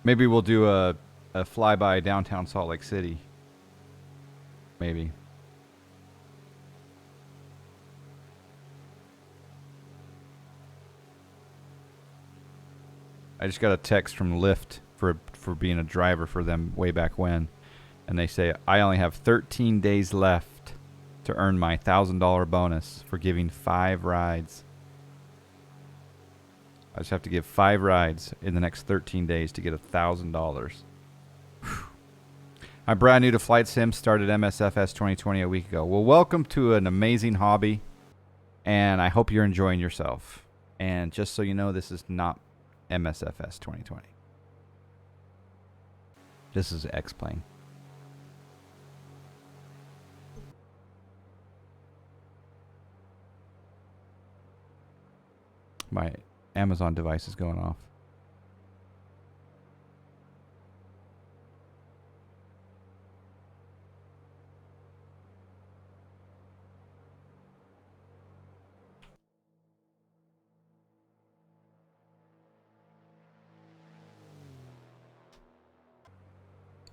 Maybe we'll do a flyby downtown Salt Lake City. Maybe. I just got a text from Lyft for being a driver for them way back when. And they say, I only have 13 days left to earn my $1,000 bonus for giving 5 rides. I just have to give 5 rides in the next 13 days to get $1,000. I'm brand new to flight sim, started MSFS 2020 a week ago. Well, welcome to an amazing hobby, and I hope you're enjoying yourself. And just so you know, this is not MSFS 2020. This is X-Plane. My Amazon device is going off.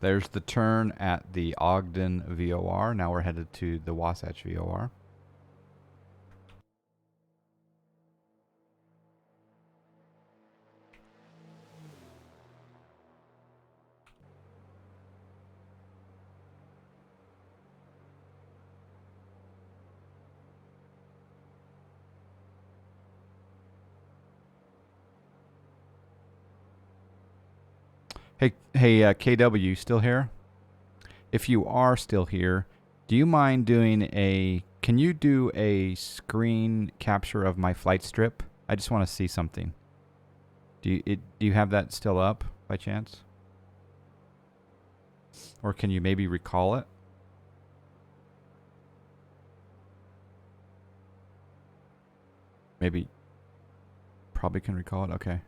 There's the turn at the Ogden VOR. Now we're headed to the Wasatch VOR. Hey, KW, you still here? If you are still here, do you mind doing can you do a screen capture of my flight strip? I just want to see something. Do you have that still up by chance? Or can you maybe recall it? Maybe. Probably can recall it. Okay.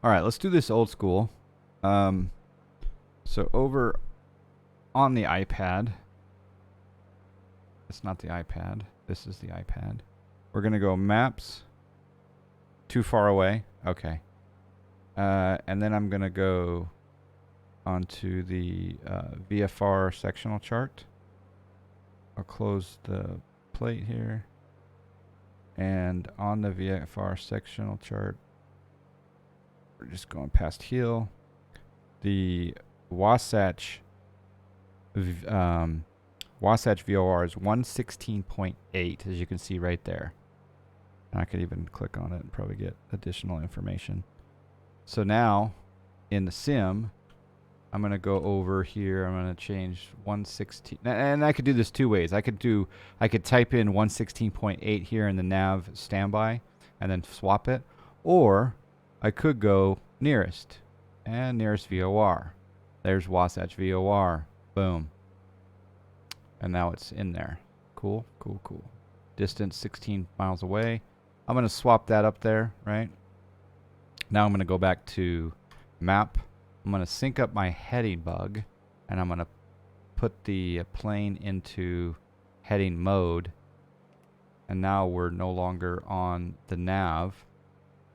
All right, let's do this old school. So over on the iPad, it's not the iPad. This is the iPad. We're going to go maps. Too far away. Okay. And then I'm going to go onto the VFR sectional chart. I'll close the plate here. And on the VFR sectional chart, we're just going past heel. The Wasatch VOR is 116.8, as you can see right there. And I could even click on it and probably get additional information. So now, in the sim, I'm going to go over here. I'm going to change 116. And I could do this 2 ways. I could type in 116.8 here in the nav standby and then swap it. Or I could go nearest and nearest VOR. There's Wasatch VOR. Boom. And now it's in there. Cool, cool, cool. Distance 16 miles away. I'm going to swap that up there, right? Now I'm going to go back to map. I'm going to sync up my heading bug, and I'm going to put the plane into heading mode. And now we're no longer on the nav.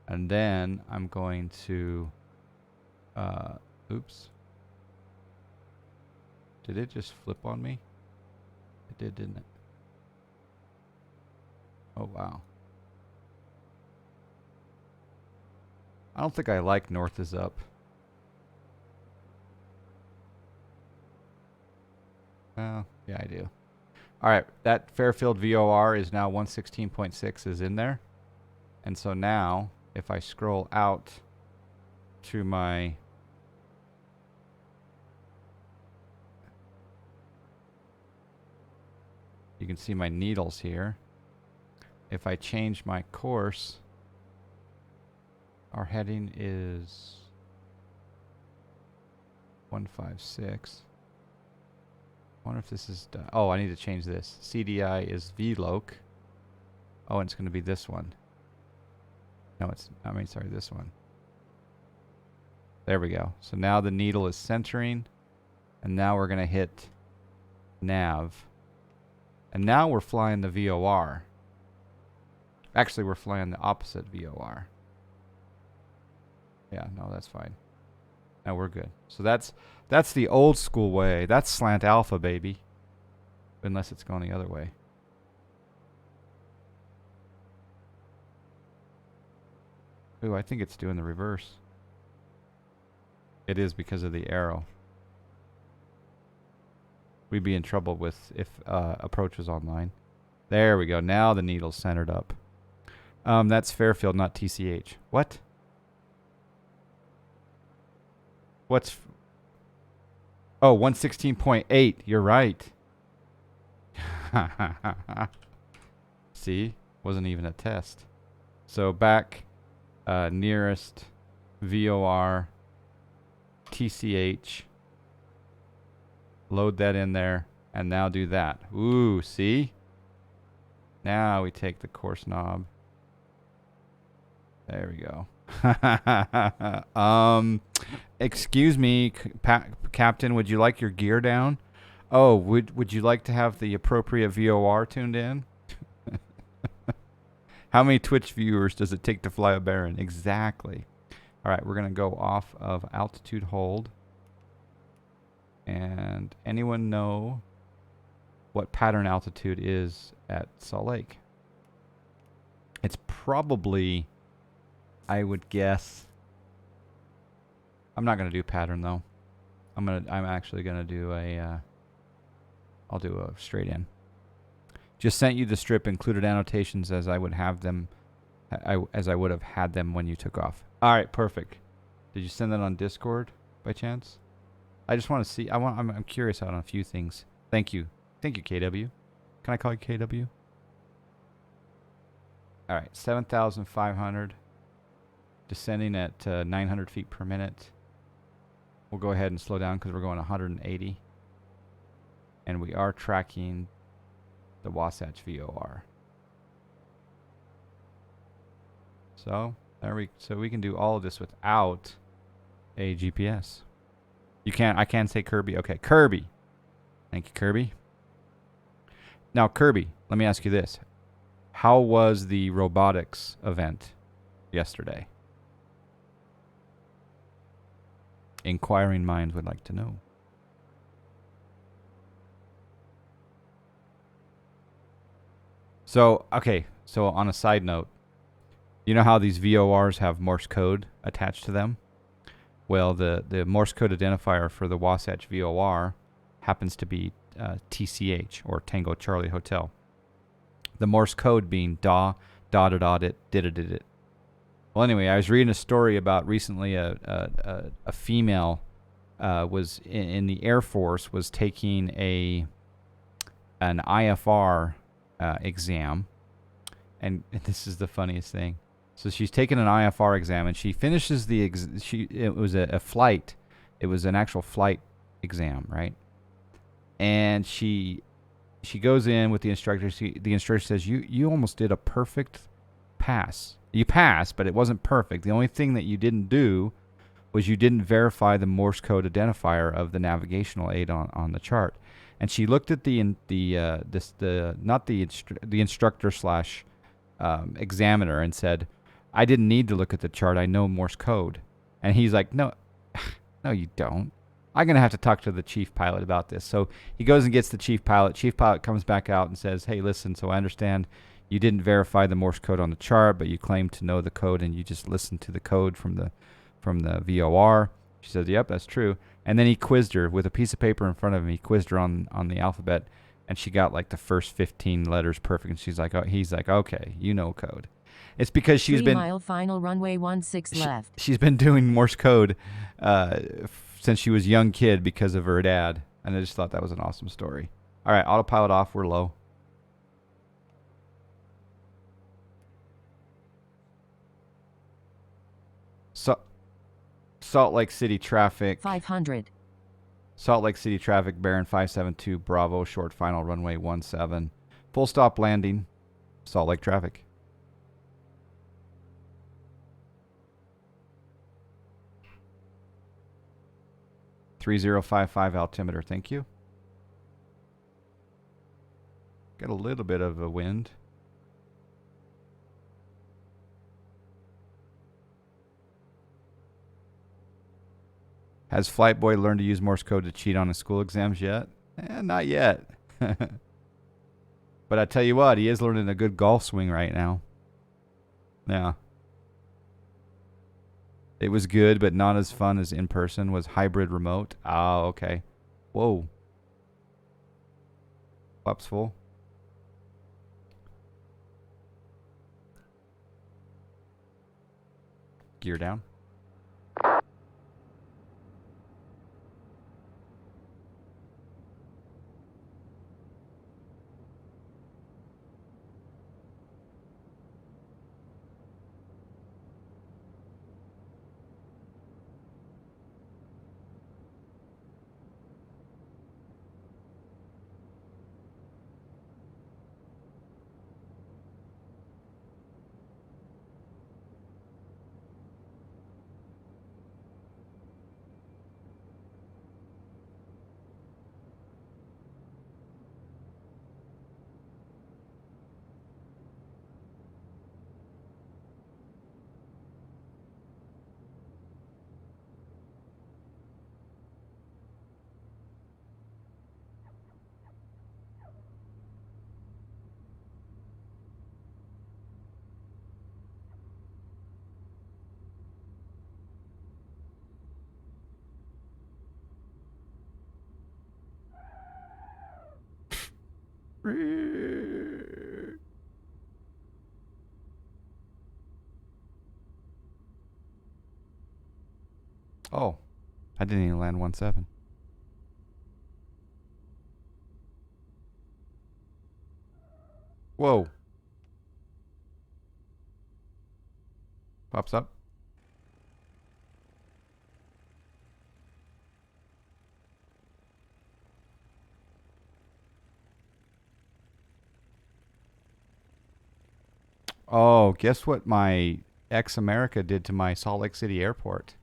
And then I'm going to, oops. Did it just flip on me? It did, didn't it? Oh, wow. I don't think I like north is up. Oh, yeah, I do. All right, that Fairfield VOR is now 116.6 is in there. And so now, if I scroll out to my you can see my needles here. If I change my course, our heading is 156. I wonder if this is done. Oh, I need to change this. CDI is VLOC. Oh, and it's going to be this one. No, sorry, this one. There we go. So now the needle is centering, and now we're going to hit nav. And now we're flying the VOR. Actually, we're flying the opposite VOR. Yeah, no, that's fine. No, we're good. So that's the old school way. That's slant alpha, baby. Unless it's going the other way. Ooh, I think it's doing the reverse. It is because of the arrow. We'd be in trouble with if approach was online. There we go. Now the needle's centered up. That's Fairfield, not TCH. What? What's... Oh, 116.8. You're right. See? Wasn't even a test. So back nearest VOR TCH. Load that in there. And now do that. Ooh, see? Now we take the course knob. There we go. Excuse me, Captain, would you like your gear down? Oh, would you like to have the appropriate VOR tuned in? How many Twitch viewers does it take to fly a Baron? Exactly. All right, we're going to go off of altitude hold. And anyone know what pattern altitude is at Salt Lake? It's probably, I would guess, I'm not going to do pattern though. I'm actually going to do a I'll do a straight in. Just sent you the strip, included annotations as I would have them as I would have had them when you took off. All right, perfect. Did you send that on Discord by chance? I just want to see. I'm curious on a few things. Thank you. Thank you, KW. Can I call you KW? All right, 7,500. Descending at 900 feet per minute. We'll go ahead and slow down because we're going 180. And we are tracking the Wasatch VOR. So we can do all of this without a GPS. I can say Kirby. Okay, Kirby. Thank you, Kirby. Now, Kirby, let me ask you this. How was the robotics event yesterday? Inquiring minds would like to know. So, okay. So, on a side note, you know how these VORs have Morse code attached to them? Well, the Morse code identifier for the Wasatch VOR happens to be TCH, or Tango Charlie Hotel. The Morse code being DA, dot-a-dot-it, did-a-did-it. Well, anyway, I was reading a story about recently a female was in the Air Force, was taking an IFR exam, and this is the funniest thing. So she's taking an IFR exam, and she finishes the it was a flight. It was an actual flight exam, right? And she goes in with the instructor. The instructor says, "You almost did a perfect pass. You passed, but it wasn't perfect. The only thing that you didn't do was you didn't verify the Morse code identifier of the navigational aid on the chart." And she looked at the instructor slash examiner and said, "I didn't need to look at the chart. I know Morse code." And he's like, "No, no, you don't. I'm going to have to talk to the chief pilot about this." So he goes and gets the chief pilot. Chief pilot comes back out and says, "Hey, listen, so I understand you didn't verify the Morse code on the chart, but you claim to know the code and you just listened to the code from the VOR." She says, "Yep, that's true." And then he quizzed her with a piece of paper in front of him. He quizzed her on the alphabet, and she got like the first 15 letters perfect. And she's like, he's like, "Okay, you know code." It's because she's 3 been mile final runway 16 left. She's been doing Morse code since she was a young kid because of her dad, and I just thought that was an awesome story. All right, autopilot off. We're low. So, Salt Lake City traffic. 500. Salt Lake City traffic, Baron 572, Bravo, short final runway 17. Full stop landing, Salt Lake traffic. (3055) altimeter, thank you. Got a little bit of a wind. Has Flightboy learned to use Morse code to cheat on his school exams yet? Not yet. But I tell you what, he is learning a good golf swing right now. Yeah. It was good, but not as fun as in person. Was hybrid remote. Oh, okay. Whoa. Flaps full. Gear down. Oh, I didn't even land 1-7. Whoa. Pops up. Oh, guess what my ex-America did to my Salt Lake City airport?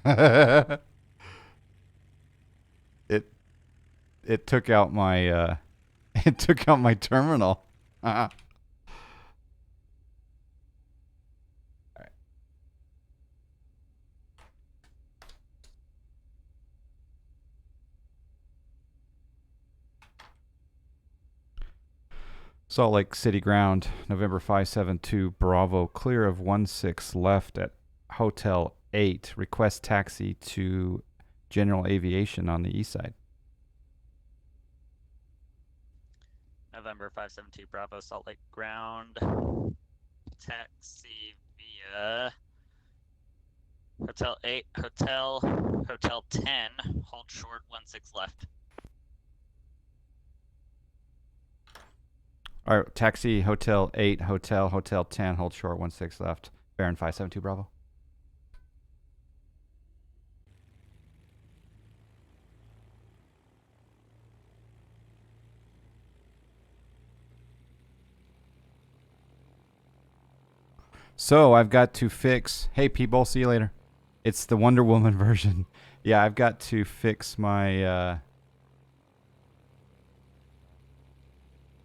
it it took out my it took out my terminal. Salt Lake City ground, November 572, Bravo, clear of 16 left at Hotel 8. Request taxi to General Aviation on the east side. November 572, Bravo, Salt Lake ground. Taxi via Hotel 8, Hotel 10, hold short 16 left. All right, taxi, Hotel 8, Hotel 10, hold short 16 left. Baron 572, Bravo. So I've got to fix. Hey, people, see you later. It's the Wonder Woman version. Yeah, I've got to fix my.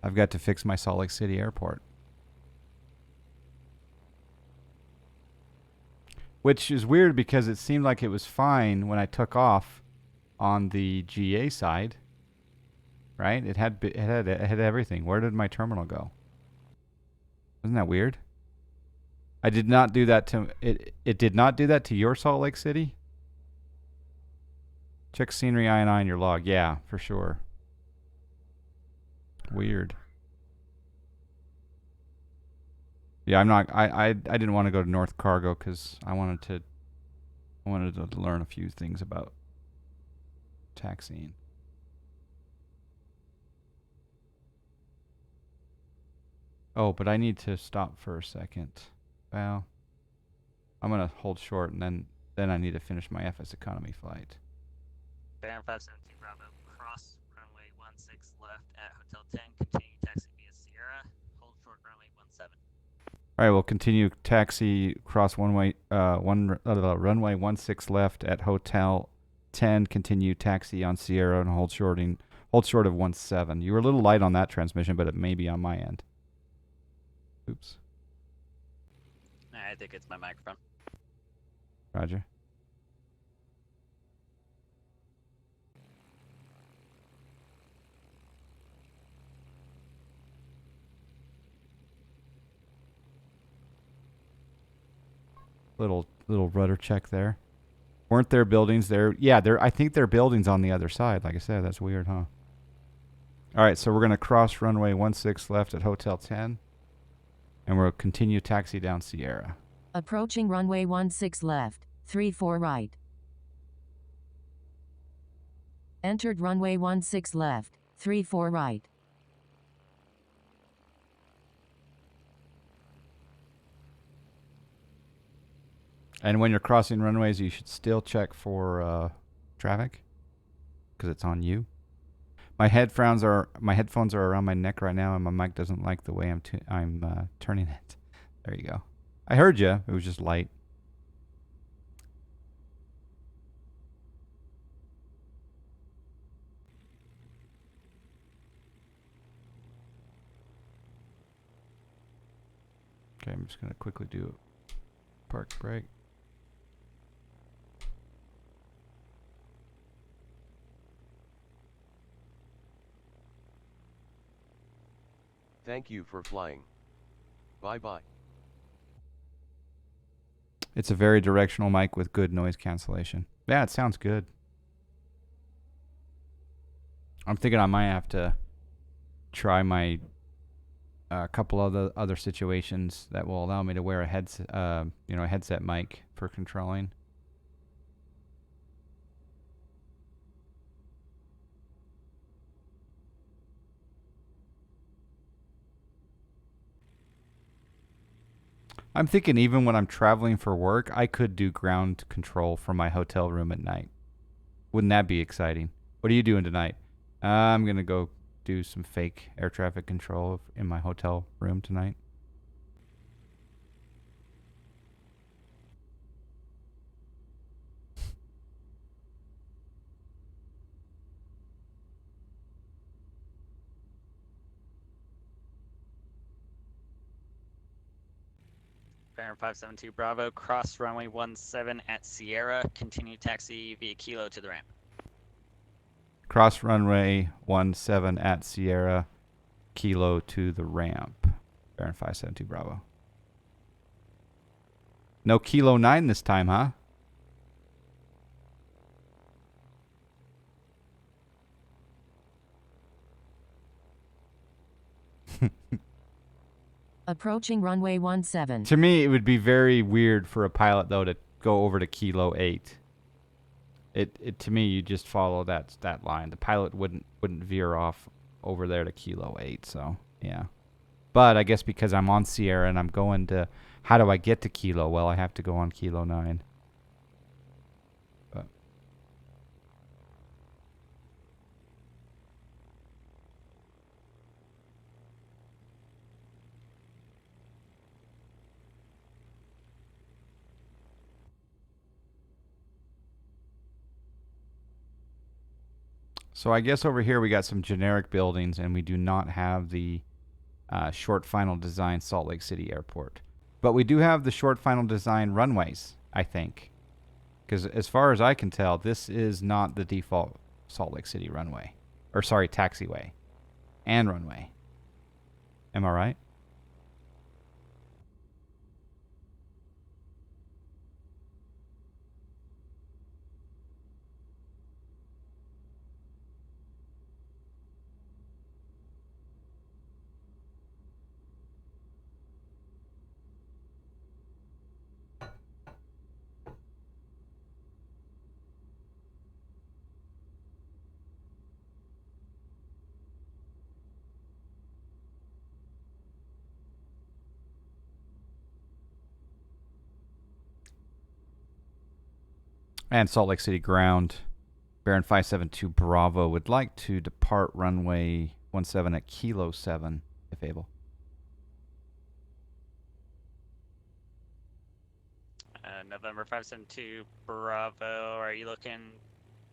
I've got to fix my Salt Lake City airport, which is weird because it seemed like it was fine when I took off on the GA side. Right? It had everything. Where did my terminal go? Isn't that weird? I did not do that to it. It did not do that to your Salt Lake City. Check scenery INI in your log. Yeah, for sure. Weird. Yeah, I'm not. I didn't want to go to North Cargo because I wanted to learn a few things about taxiing. Oh, but I need to stop for a second. Well, I'm gonna hold short and then I need to finish my FS economy flight. Baron 572, Bravo, cross runway 16 left at Hotel 10, continue taxi via Sierra, hold short runway 17. All right, we'll continue taxi cross runway 16 left at Hotel 10, continue taxi on Sierra and hold short of 17. You were a little light on that transmission, but it may be on my end. Oops. I think it's my microphone. Roger. little rudder check there. Weren't there buildings there? Yeah, I think there are buildings on the other side. Like I said, that's weird, huh? All right, so we're going to cross runway 16 left at Hotel 10. And we'll continue taxi down Sierra. Approaching runway 16 left, 34 right. Entered runway 16 left, 34 right. And when you're crossing runways, you should still check for traffic, because it's on you. My headphones are around my neck right now, and my mic doesn't like the way I'm turning it. There you go. I heard you. It was just light. Okay, I'm just gonna quickly do a park break. Thank you for flying. Bye-bye. It's a very directional mic with good noise cancellation. Yeah, it sounds good. I'm thinking I might have to try my couple of other situations that will allow me to wear a headset mic for controlling. I'm thinking even when I'm traveling for work, I could do ground control from my hotel room at night. Wouldn't that be exciting? What are you doing tonight? I'm going to go do some fake air traffic control in my hotel room tonight. Baron 572 Bravo, cross runway 17 at Sierra, continue taxi via Kilo to the ramp. Cross runway 17 at Sierra, Kilo to the ramp. Baron 572 Bravo. No Kilo 9 this time, huh? Approaching runway 17. To me, it would be very weird for a pilot, though, to go over to Kilo 8. It to me, you just follow that line. The pilot wouldn't veer off over there to Kilo 8, so yeah. But I guess because I'm on Sierra and I'm going to, how do I get to Kilo? Well, I have to go on Kilo 9. But so I guess over here we got some generic buildings, and we do not have the short final design Salt Lake City Airport. But we do have the short final design runways, I think. Because as far as I can tell, this is not the default Salt Lake City runway. Or sorry, taxiway and runway. Am I right? And Salt Lake City ground. Baron 572 Bravo would like to depart runway 17 at Kilo 7, if able. November 572 Bravo, are you looking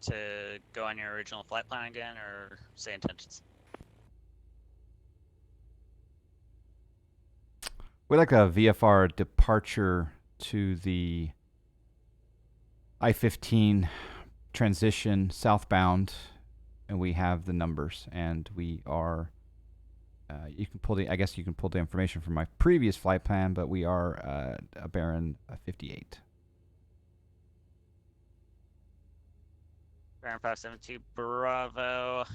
to go on your original flight plan again, or say intentions? We'd like a VFR departure to the I-15 transition southbound, and we have the numbers, and we are you can pull I guess you can pull the information from my previous flight plan, but we are a Baron 58. Baron 572 Bravo,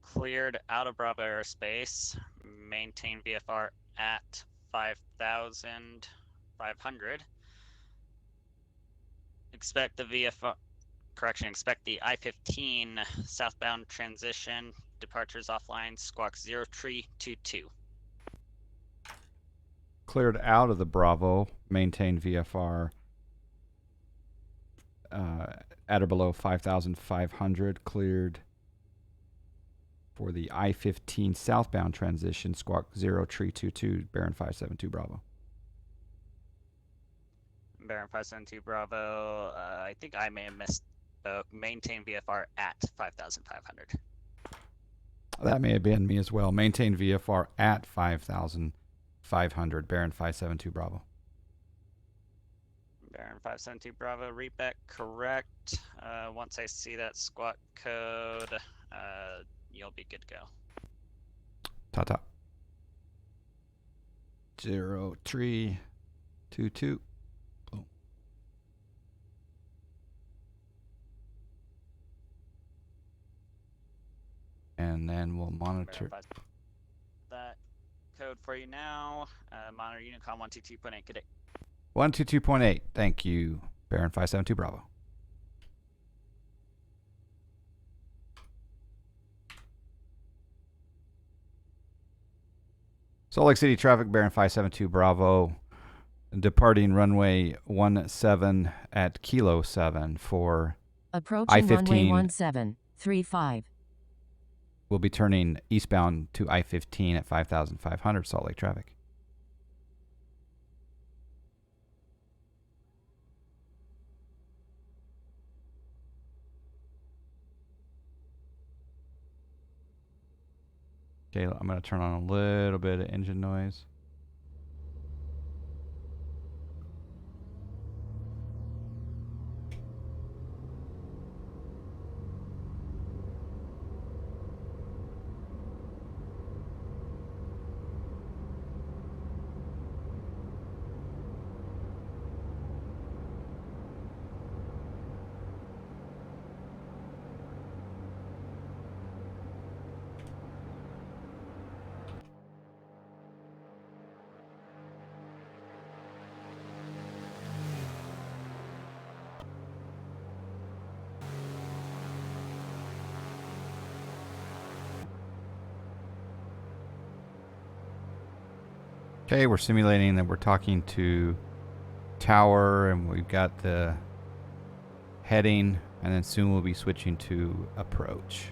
cleared out of Bravo airspace. Maintain VFR at 5,500. Expect the VFR. Correction, expect the I-15 southbound transition, departures offline, squawk 0322. Cleared out of the Bravo, maintain VFR at or below 5,500. Cleared for the I-15 southbound transition, squawk 0322, Baron 572 Bravo. Baron 572 Bravo, I think I may have missed. Maintain VFR at 5,500. That may have been me as well. Maintain VFR at 5,500. Baron 572 Bravo. Baron 572 Bravo, read back correct. Once I see that squawk code, you'll be good to go. Ta-ta. 0322. Boom. And then we'll monitor that code for you now. Monitor Unicom 122.8. Good day. 122.8. Thank you, Baron 572 Bravo. Salt Lake City traffic, Baron 572 Bravo, departing runway 17 at Kilo 7 for Approaching runway I-15. 1735. We'll be turning eastbound to I-15 at 5,500 Salt Lake traffic. Okay, I'm going to turn on a little bit of engine noise. Okay, we're simulating that we're talking to tower and we've got the heading, and then soon we'll be switching to approach.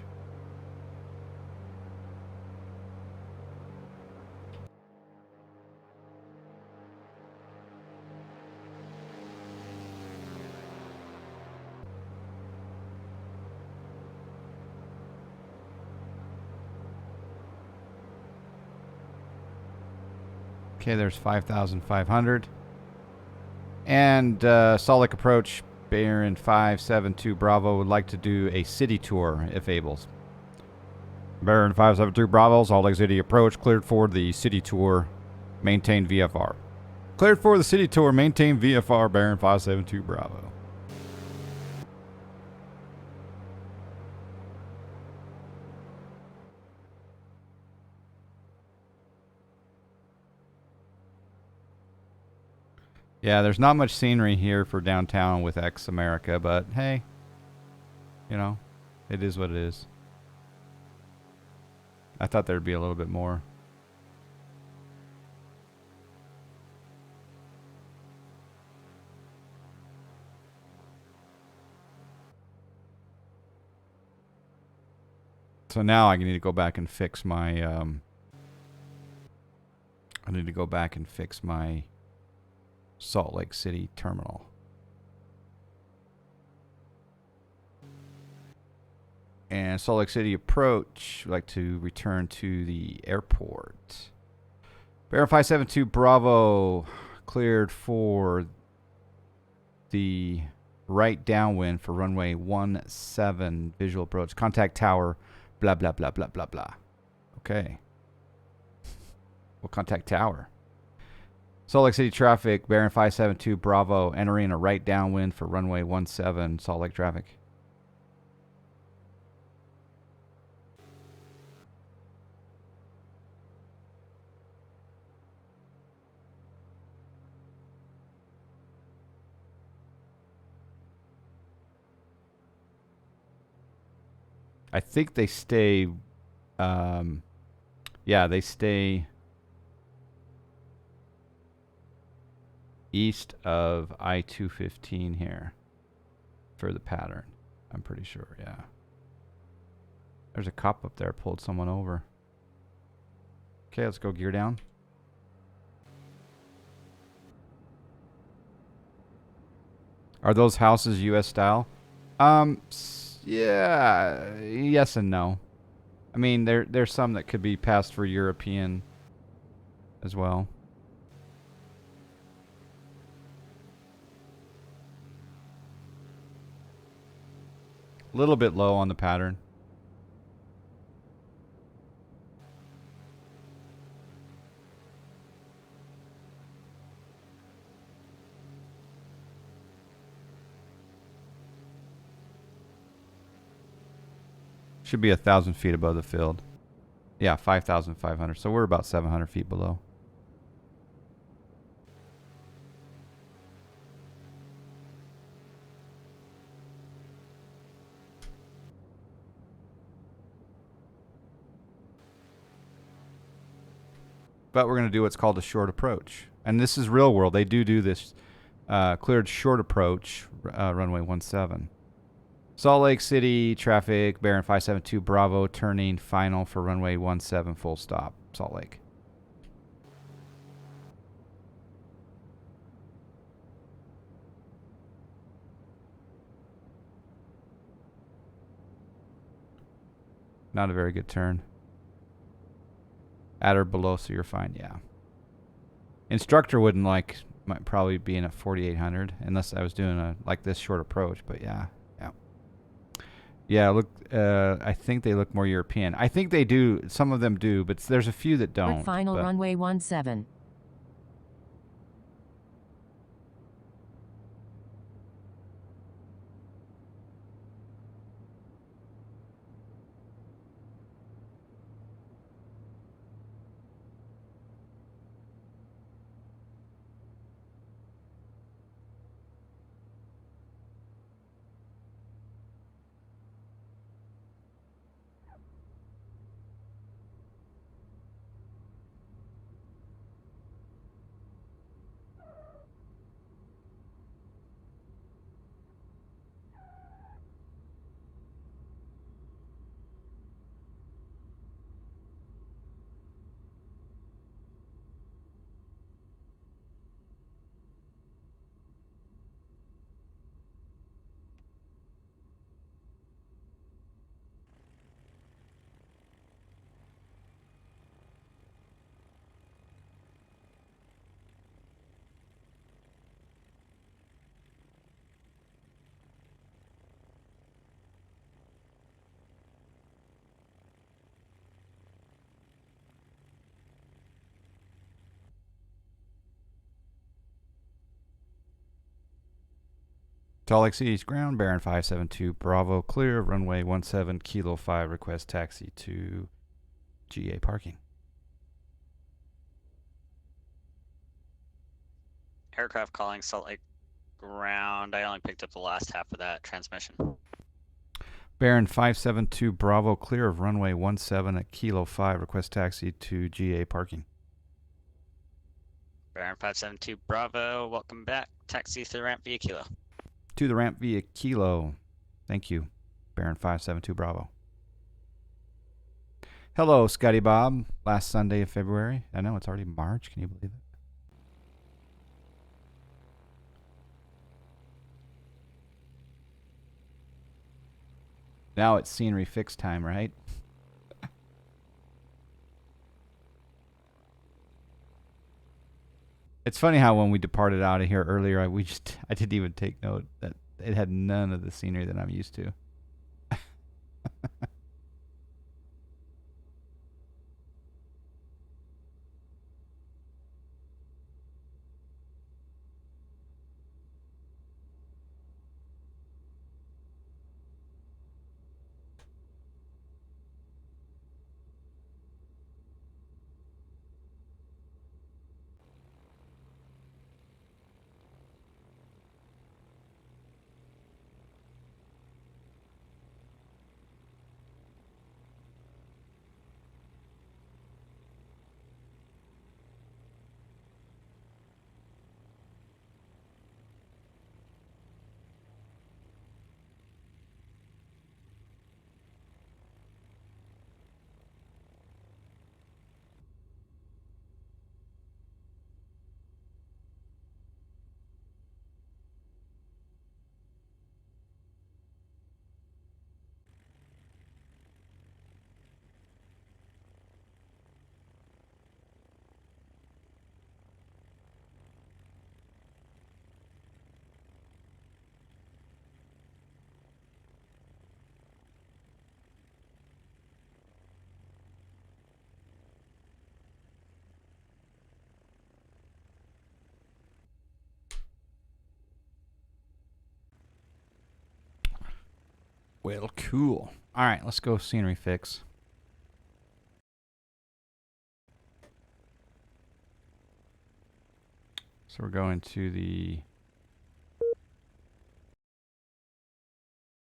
Okay, there's 5,500. And Salt Lake Approach, Baron 572 Bravo would like to do a city tour if able. Baron 572 Bravo, Salt Lake City Approach, cleared for the city tour, maintain VFR. Cleared for the city tour, maintain VFR, Baron 572 Bravo. Yeah, there's not much scenery here for downtown with X America, but hey, you know, it is what it is. I thought there'd be a little bit more. So now I need to go back and fix my, I need to go back and fix my Salt Lake City terminal. And Salt Lake City Approach, would like to return to the airport. Baron 572 Bravo, cleared for the right downwind for runway 17 visual approach. Contact tower, blah, blah, blah, blah, blah, blah. Okay. We'll contact tower. Salt Lake City traffic, Baron 572 Bravo, entering a right downwind for runway 17, Salt Lake traffic. I think they stay, yeah, they stay east of I-215 here for the pattern. I'm pretty sure, yeah. There's a cop up there pulled someone over. Okay, let's go gear down. Are those houses U.S. style? Yeah, yes and no. I mean, there's some that could be passed for European as well. A little bit low on the pattern. Should be 1,000 feet above the field. Yeah, 5,500. So we're about 700 feet below. But we're going to do what's called a short approach. And this is real world. They do this cleared short approach, runway 17. Salt Lake City traffic, Baron 572 Bravo, turning final for runway 17, full stop, Salt Lake. Not a very good turn. At or below, so you're fine, yeah. Instructor wouldn't like, might probably be in at 4,800, unless I was doing a like this short approach, but yeah. Yeah, look, I think they look more European. I think they do. Some of them do, but there's a few that don't. Final runway 17. Salt Lake City ground, Baron 572 Bravo, clear, runway 17, Kilo 5, request taxi to GA parking. Aircraft calling Salt Lake ground. I only picked up the last half of that transmission. Baron 572 Bravo, clear of runway 17 at Kilo 5, request taxi to GA parking. Baron 572 Bravo, welcome back. Taxi to the ramp via Kilo. To the ramp via Kilo. Thank you, Baron 572 Bravo. Hello, Scotty Bob. Last Sunday of February. I know, it's already March. Can you believe it? Now it's scenery fix time, right? It's funny how when we departed out of here earlier, I didn't even take note that it had none of the scenery that I'm used to. Well, cool. All right, let's go scenery fix. So we're going to the...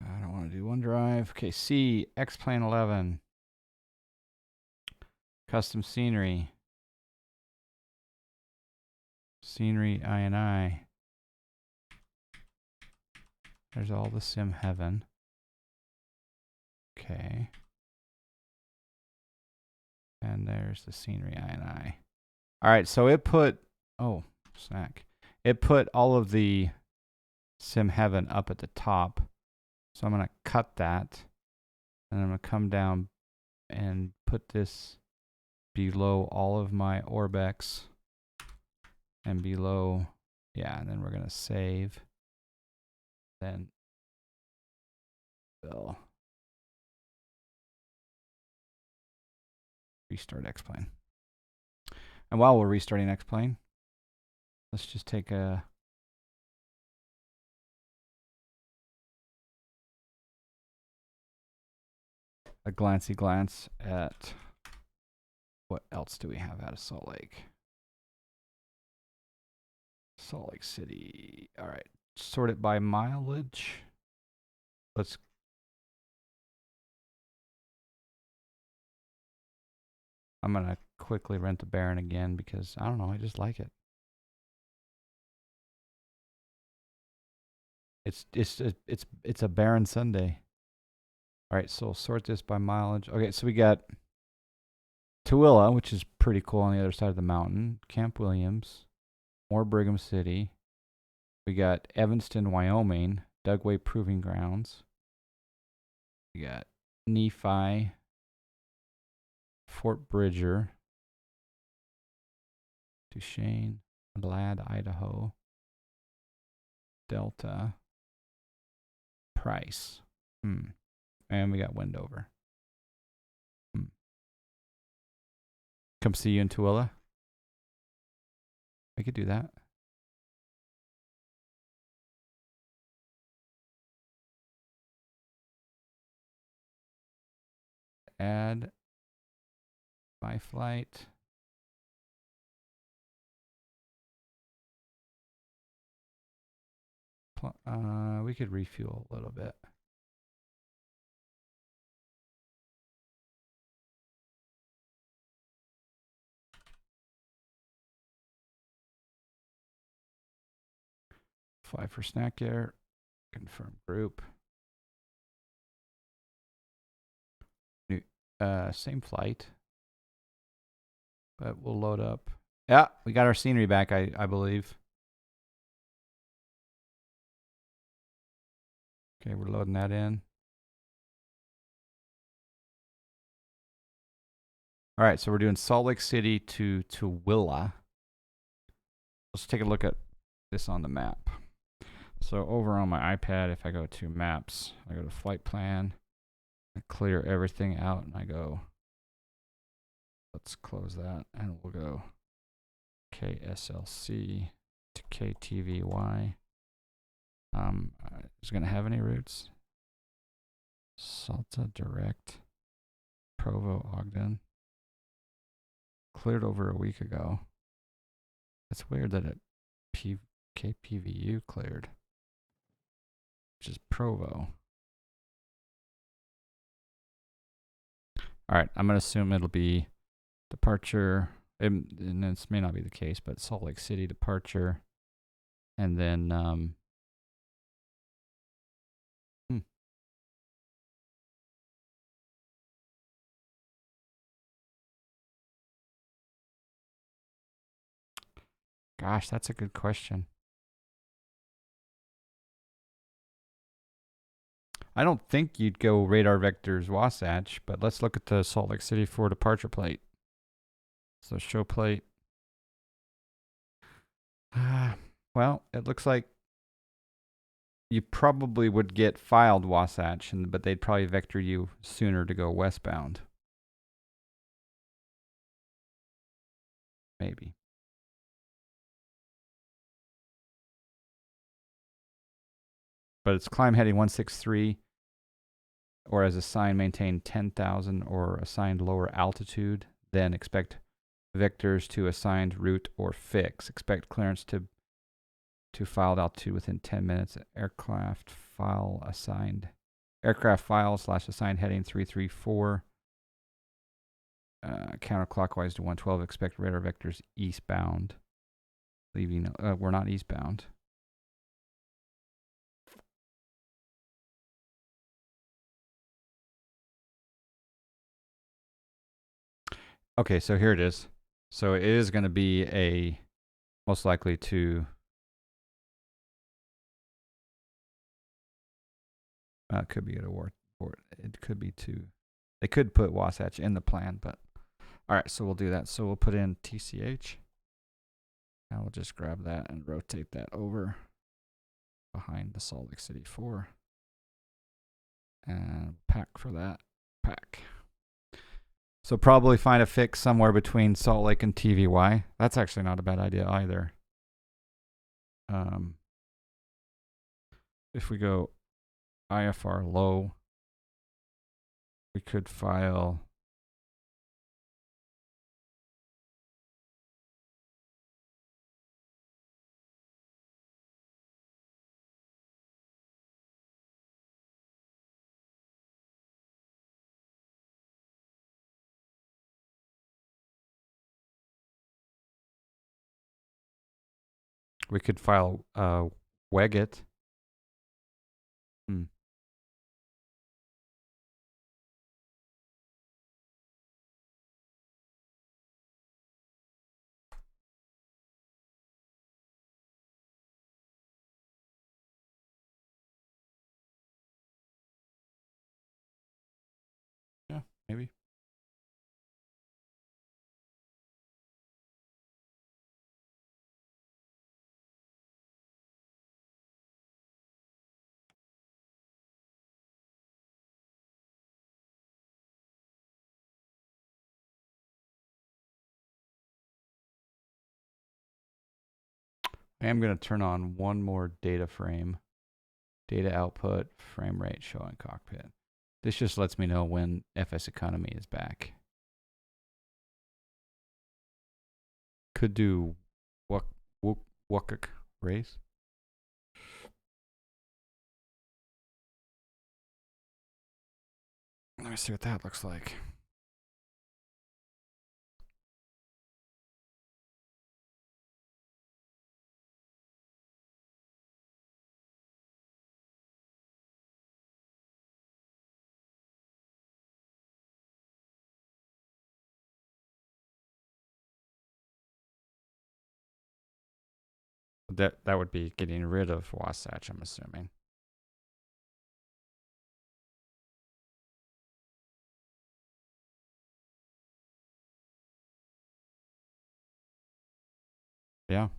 I don't want to do OneDrive. Okay, C, X-Plane 11. Custom scenery. Scenery INI. There's all the SimHeaven. Okay. And there's the scenery INI. All right, so it put... Oh, snack. It put all of the SimHeaven up at the top. So I'm going to cut that. And I'm going to come down and put this below all of my Orbex. And below... Yeah, and then we're going to save. Then we'll restart X-Plane. And while we're restarting X-Plane, let's just take a glancey glance at what else do we have out of Salt Lake. Salt Lake City. All right. Sort it by mileage. Let's... I'm going to quickly rent the Baron again because, I don't know, I just like it. It's a Baron Sunday. All right, so we'll sort this by mileage. Okay, so we got Tooele, which is pretty cool on the other side of the mountain. Camp Williams. More Brigham City. We got Evanston, Wyoming. Dugway Proving Grounds. We got Nephi. Fort Bridger. Duchesne. Ladd, Idaho. Delta. Price. And we got Wendover. Come see you in Tooele. We could do that. Add by flight. We could refuel a little bit. Fly for Snack Air. Confirm group. New, same flight. But we'll load up. Yeah, we got our scenery back, I believe. Okay, we're loading that in. All right, so we're doing Salt Lake City to Tooele. Let's take a look at this on the map. So over on my iPad, if I go to Maps, I go to Flight Plan, I clear everything out, and I go, let's close that, and we'll go KSLC to KTVY. Is it going to have any routes? Salta Direct, Provo, Ogden. Cleared over a week ago. It's weird that it KPVU cleared, which is Provo. All right, I'm going to assume it'll be departure, and this may not be the case, but Salt Lake City departure, and then gosh, that's a good question. I don't think you'd go radar vectors Wasatch, but let's look at the Salt Lake City for departure plate. So show plate. Well, it looks like you probably would get filed Wasatch, but they'd probably vector you sooner to go westbound. Maybe. But it's climb heading 163. or as assigned maintain 10,000 or assigned lower altitude, then expect vectors to assigned route or fix. Expect clearance to filed altitude within 10 minutes. Aircraft file assigned. Aircraft file / assigned heading 334. Counterclockwise to 112. Expect radar vectors eastbound. Leaving. We're not eastbound. Okay, so here it is. So it is going to be a most likely to. It could be at a war. It could be to. They could put Wasatch in the plan, but all right. So we'll do that. So we'll put in TCH. And we'll just grab that and rotate that over behind the Salt Lake City 4. And pack for that. Pack. So probably find a fix somewhere between Salt Lake and TVY. That's actually not a bad idea either. If we go IFR low, we could file Weggett. Yeah, maybe. I am going to turn on one more data frame. Data output, frame rate, showing cockpit. This just lets me know when FS Economy is back. Could do Wukuk race. Let me see what that looks like. That would be getting rid of Wasatch, I'm assuming. Yeah.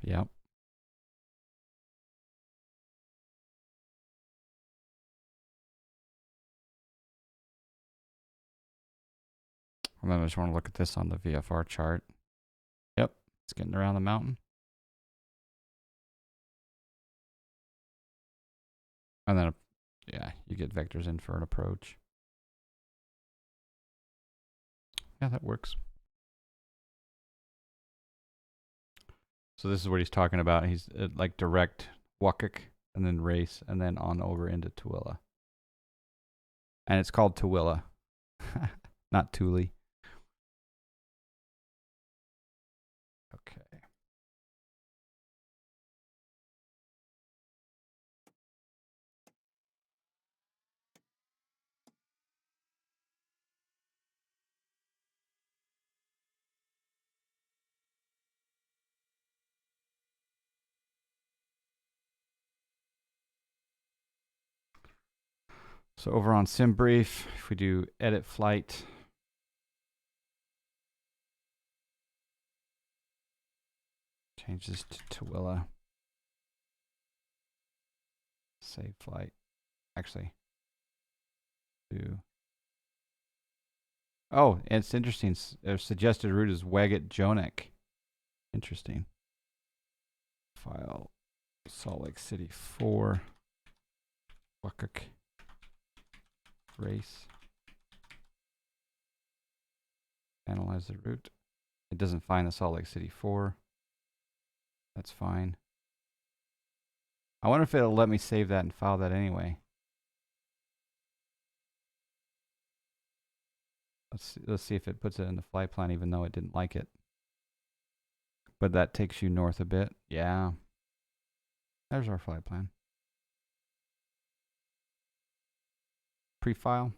Yep. And then I just want to look at this on the VFR chart. Yep, it's getting around the mountain. And then, yeah, you get vectors in for an approach. Yeah, that works. So this is what he's talking about. He's like direct Wukuk and then race and then on over into Tooele. And it's called Tooele, not Thule. Okay. So over on SimBrief, if we do edit flight, change this to Tooele. Save flight. Actually, do. Oh, it's interesting. Their suggested route is Waggett Jonik. Interesting. File Salt Lake City 4. Wakuk. Race. Analyze the route. It doesn't find the Salt Lake City 4. That's fine. I wonder if it'll let me save that and file that anyway. Let's see if it puts it in the flight plan even though it didn't like it. But that takes you north a bit. Yeah. There's our flight plan. Pre-file.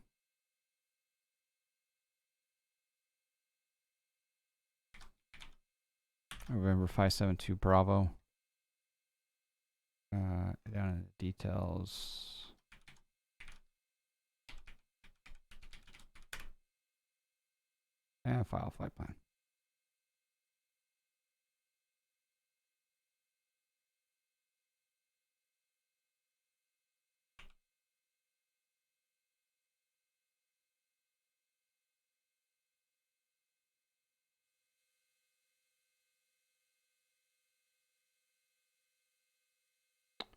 November 572 Bravo. Down in the details. And file flight plan.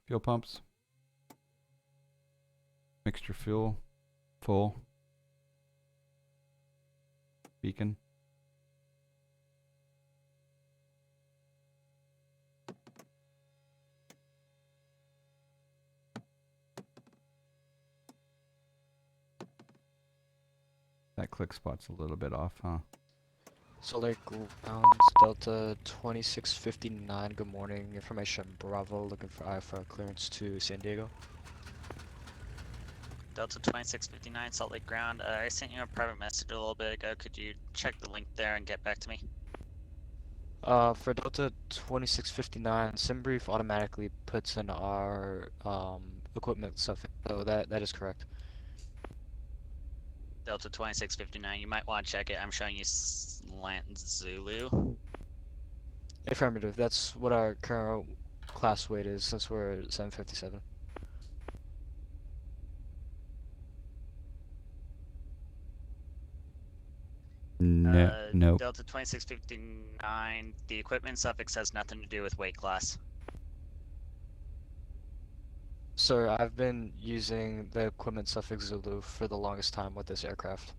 Fuel pumps. Mixture fuel. Full. Beacon. That click spot's a little bit off, huh? Salt Lake Grounds, Delta 2659, good morning. Information Bravo, looking for IFR clearance to San Diego. Delta 2659, Salt Lake Ground. I sent you a private message a little bit ago. Could you check the link there and get back to me? For Delta 2659, SimBrief automatically puts in our equipment stuff, so that is correct. Delta 2659, you might want to check it. I'm showing you Slant Zulu. Affirmative, that's what our current class weight is since we're at 757. Nope. Delta 2659, the equipment suffix has nothing to do with weight class. Sir, I've been using the equipment suffix Zulu for the longest time with this aircraft.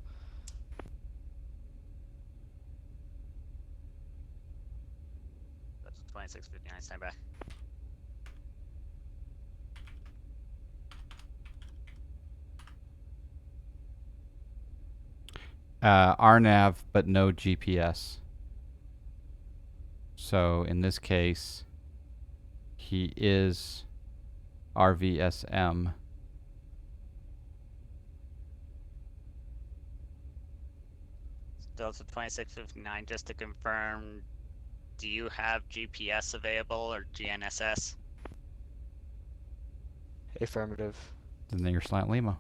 Delta 2659, stand by. RNAV, but no GPS. So in this case, he is RVSM. Delta 2659, just to confirm, do you have GPS available or GNSS? Affirmative. Then you're Slant Lima.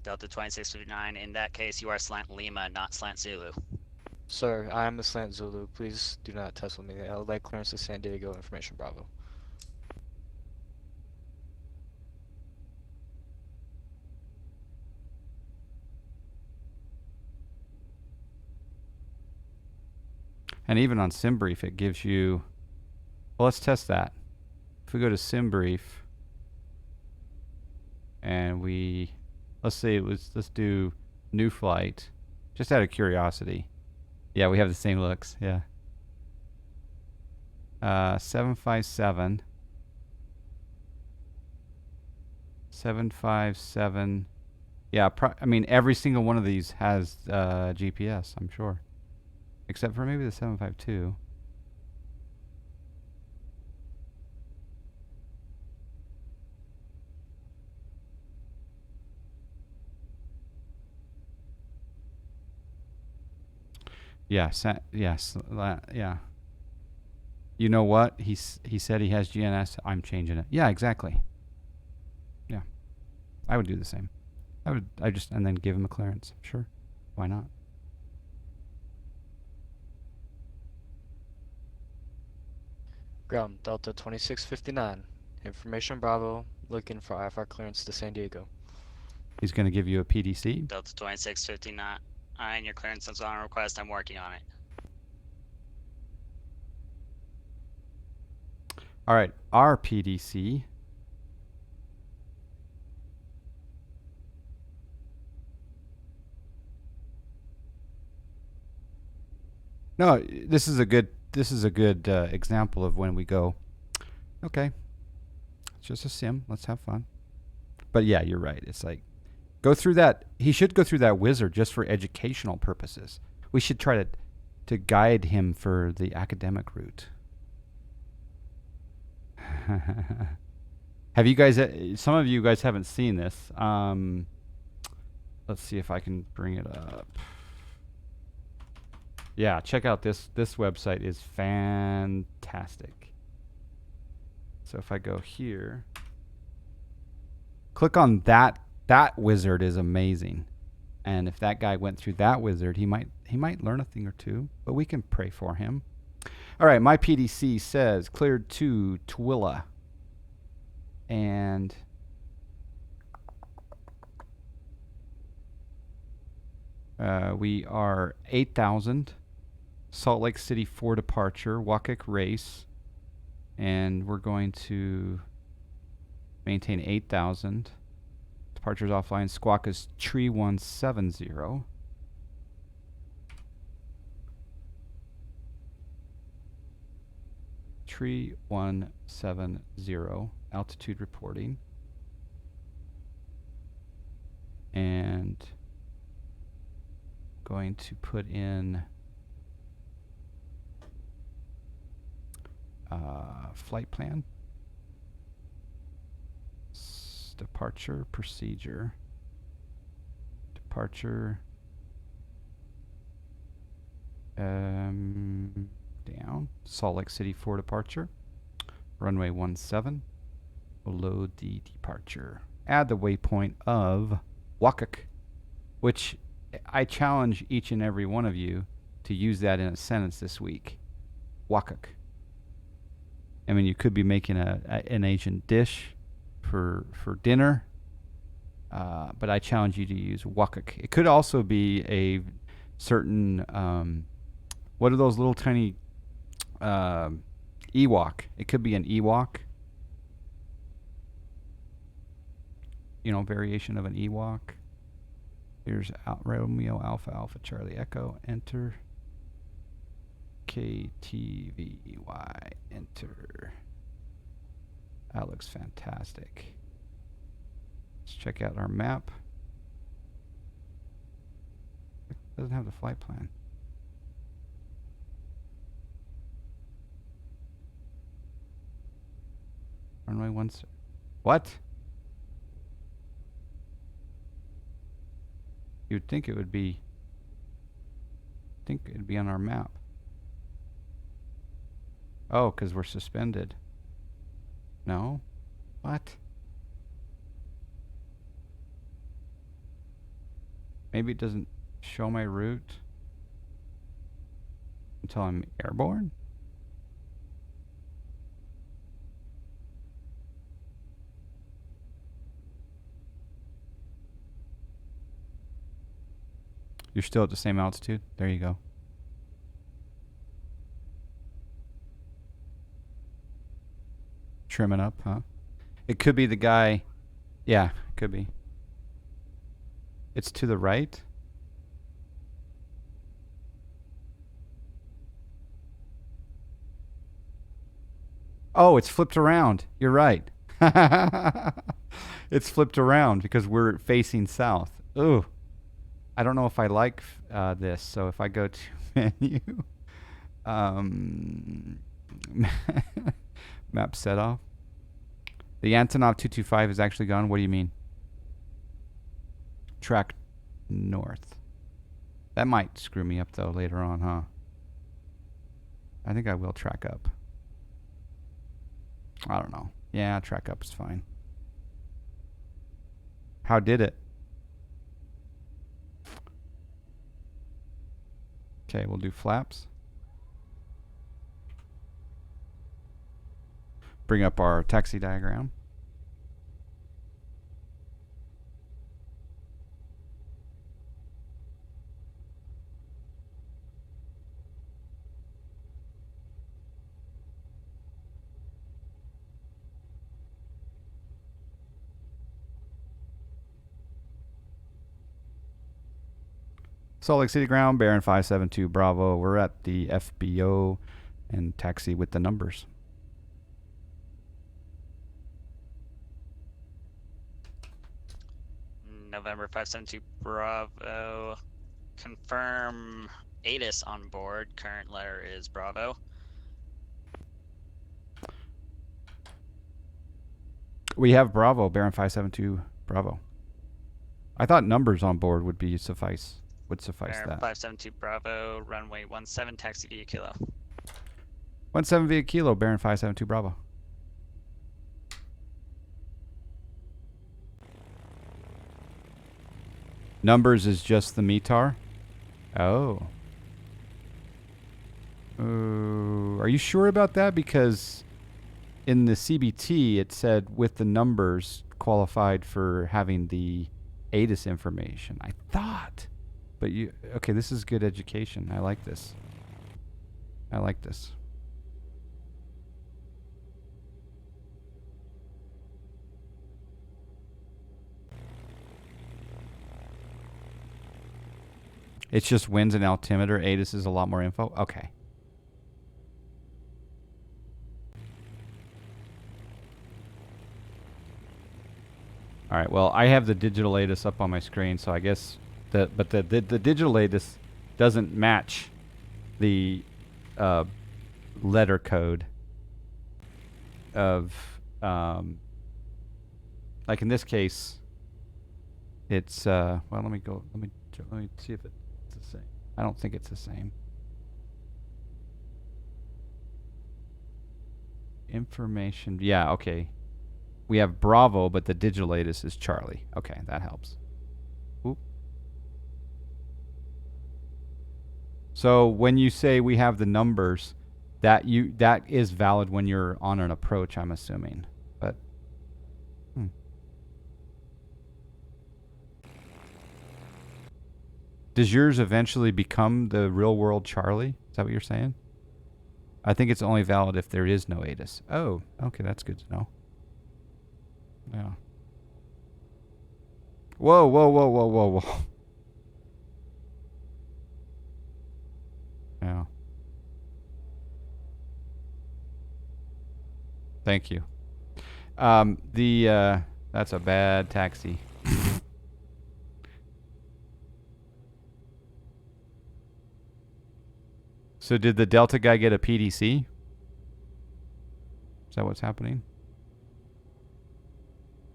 Delta 2659, in that case, you are Slant Lima, not Slant Zulu. Sir, I am the Slant Zulu. Please do not test with me. I would like clearance to San Diego, Information Bravo. And even on SimBrief, it gives you... Well, let's test that. If we go to SimBrief, and we... Let's do new flight, just out of curiosity. Yeah, we have the same looks, yeah. 757. 757. Yeah, I mean, every single one of these has GPS, I'm sure. Except for maybe the 752. Yeah, yeah. You know what? He said he has GNS. I'm changing it. Yeah, exactly. Yeah, I would do the same. And then give him a clearance. Sure, why not? Ground, Delta 2659. Information Bravo, looking for IFR clearance to San Diego. He's going to give you a PDC. Delta 2659, and your clearance is on request. I'm working on it. All right, our PDC. No, this is a good example of when we go, okay, it's just a sim. Let's have fun. But yeah, you're right. It's like, go through that. He should go through that wizard just for educational purposes. We should try to guide him for the academic route. Have you guys? Some of you guys haven't seen this. Let's see if I can bring it up. Yeah, check out this. This website is fantastic. So if I go here, click on that. That wizard is amazing. And if that guy went through that wizard, he might learn a thing or two. But we can pray for him. All right, my PDC says cleared to Twilla. And we are 8,000. Salt Lake City for departure. Waukik race. And we're going to maintain 8,000. Departures offline. Squawk is tree 170. Tree 170. Altitude reporting. And going to put in flight plan. Departure procedure. Departure. Down. Salt Lake City for departure. Runway 17. We'll load the departure. Add the waypoint of Waukik, which I challenge each and every one of you to use that in a sentence this week. Waukik. I mean, you could be making an Asian dish for dinner, but I challenge you to use Waukik. It could also be a certain what are those little tiny Ewok? It could be an Ewok. You know, variation of an Ewok. Here's Romeo Alpha Alpha Charlie Echo. Enter. KTVY. Enter. That looks fantastic. Let's check out our map. It doesn't have the flight plan. Runway 1. What? You'd think it would be. Think it'd be on our map. Oh, because we're suspended. No? What? Maybe it doesn't show my route until I'm airborne? You're still at the same altitude? There you go. Trimming up, huh? It could be the guy. Yeah, it could be. It's to the right. Oh, it's flipped around. You're right. It's flipped around because we're facing south. Ooh. I don't know if I like this. So if I go to menu, map set off. The Antonov 225 is actually gone. What do you mean? Track north. That might screw me up though later on, huh? I think I will track up. I don't know. Yeah, track up is fine. How did it? Okay, we'll do flaps. Bring up our taxi diagram. Salt Lake City ground, Baron 572 Bravo. We're at the FBO and taxi with the numbers. November 572 Bravo. Confirm ATIS on board. Current letter is Bravo. We have Bravo, Baron 572 Bravo. I thought numbers on board would suffice Baron that. 572 Bravo, runway 17, taxi via Kilo. 17 via Kilo, Baron 572 Bravo. Numbers is just the METAR? Oh. Are you sure about that? Because in the CBT, it said with the numbers qualified for having the ATIS information. I thought. But okay, this is good education. I like this. I like this. It's just winds and altimeter. ATIS is a lot more info. Okay. All right. Well, I have the digital ATIS up on my screen, so I guess the digital ATIS doesn't match the letter code of like in this case. It's well. Let me see if it's the same. I don't think it's the same. Information. Yeah. Okay. We have Bravo, but the digital ATIS is Charlie. Okay, that helps. Oop. So when you say we have the numbers, that is valid when you're on an approach, I'm assuming. But does yours eventually become the real world Charlie? Is that what you're saying? I think it's only valid if there is no ATIS. Oh, okay, that's good to know. Yeah. Whoa, whoa, whoa, whoa, whoa, whoa. Yeah. Thank you. That's a bad taxi. So did the Delta guy get a PDC? Is that what's happening?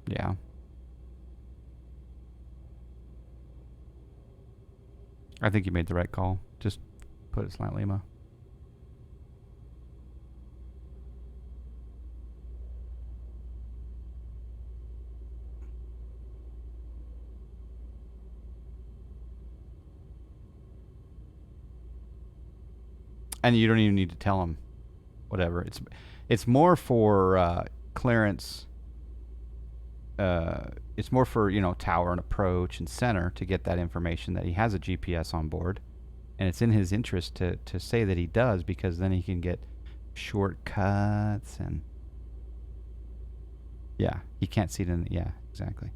Yeah. I think you made the right call. Just put it Slant Lima. And you don't even need to tell them whatever. It's more for clearance. It's more for, tower and approach and center to get that information that he has a GPS on board. And it's in his interest to say that he does, because then he can get shortcuts and yeah, he can't see it in the, yeah, exactly.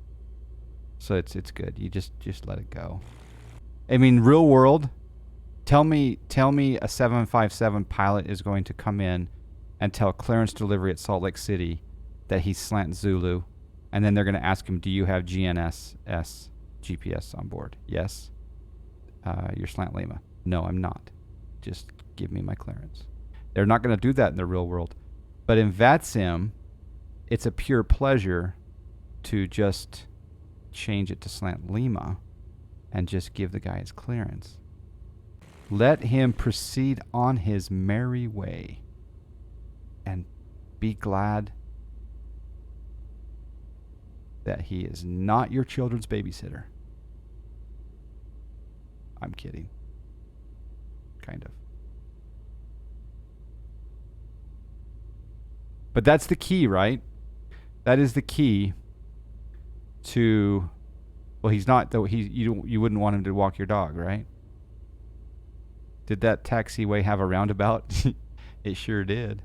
So it's good. You just let it go. I mean, real world, tell me a 757 pilot is going to come in and tell clearance delivery at Salt Lake City that he's Slant Zulu. And then they're going to ask him, do you have GNSS GPS on board? Yes. You're Slant Lima. No, I'm not. Just give me my clearance. They're not going to do that in the real world. But in VATSIM, it's a pure pleasure to just change it to Slant Lima and just give the guy his clearance. Let him proceed on his merry way and be glad that he is not your children's babysitter. I'm kidding. Kind of. But that's the key, right? That is the key to, well, he's not, though. You wouldn't want him to walk your dog, right? Did that taxiway have a roundabout? It sure did.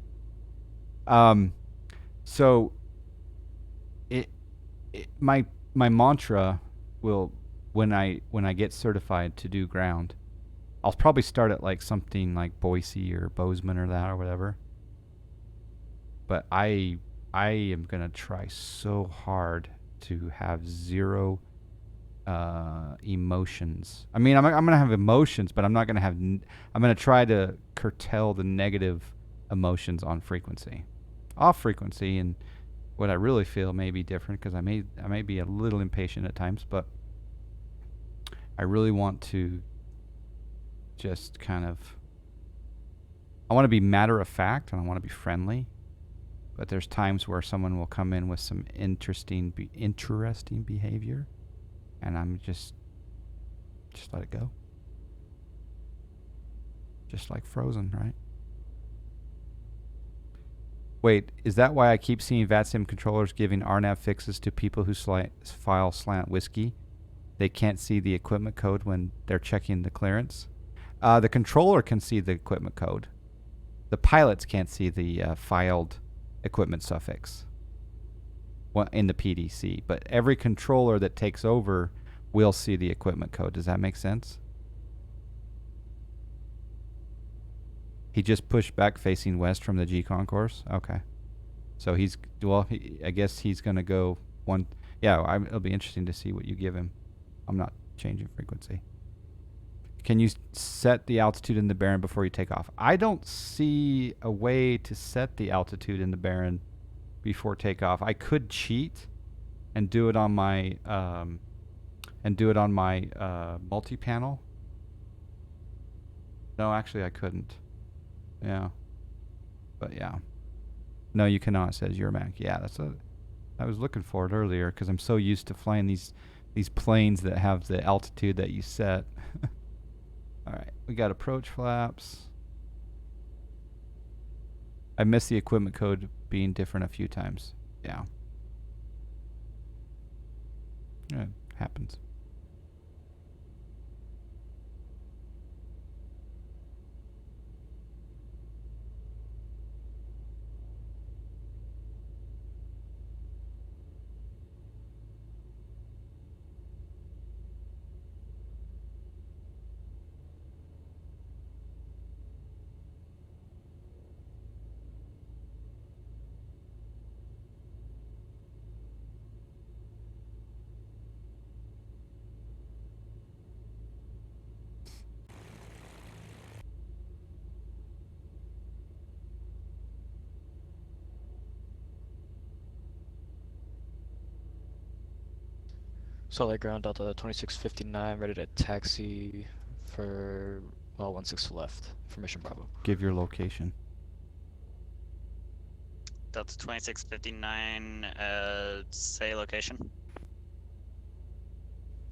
So my mantra will when I get certified to do ground, I'll probably start at like something like Boise or Bozeman or that or whatever. But I am gonna try so hard to have zero emotions. I mean, I'm gonna have emotions, but I'm not gonna have. I'm gonna try to curtail the negative emotions on frequency. Off frequency, and what I really feel may be different because I may be a little impatient at times, but I really want to just kind of. I want to be matter of fact and I want to be friendly, but there's times where someone will come in with some interesting behavior, and I'm just let it go. Just like Frozen, right? Wait, is that why I keep seeing VATSIM controllers giving RNAV fixes to people who file slant whiskey? They can't see the equipment code when they're checking the clearance. The controller can see the equipment code. The pilots can't see the filed equipment suffix in the PDC, but every controller that takes over will see the equipment code. Does that make sense? He just pushed back facing west from the G concourse? Okay. So I guess he's going to go one. Yeah, it'll be interesting to see what you give him. I'm not changing frequency. Can you set the altitude in the Baron before you take off? I don't see a way to set the altitude in the Baron before takeoff. I could cheat and do it on my multi-panel. No, actually I couldn't. Yeah. But yeah. No, you cannot, it says Euramac. Yeah, I was looking for it earlier because I'm so used to flying these planes that have the altitude that you set. All right, we got approach flaps. I missed the equipment code being different a few times. Yeah. It happens. Salt Lake Ground Delta 2659, ready to taxi for, well, 16 left for Mission Bravo. Give your location. Delta 2659, say location.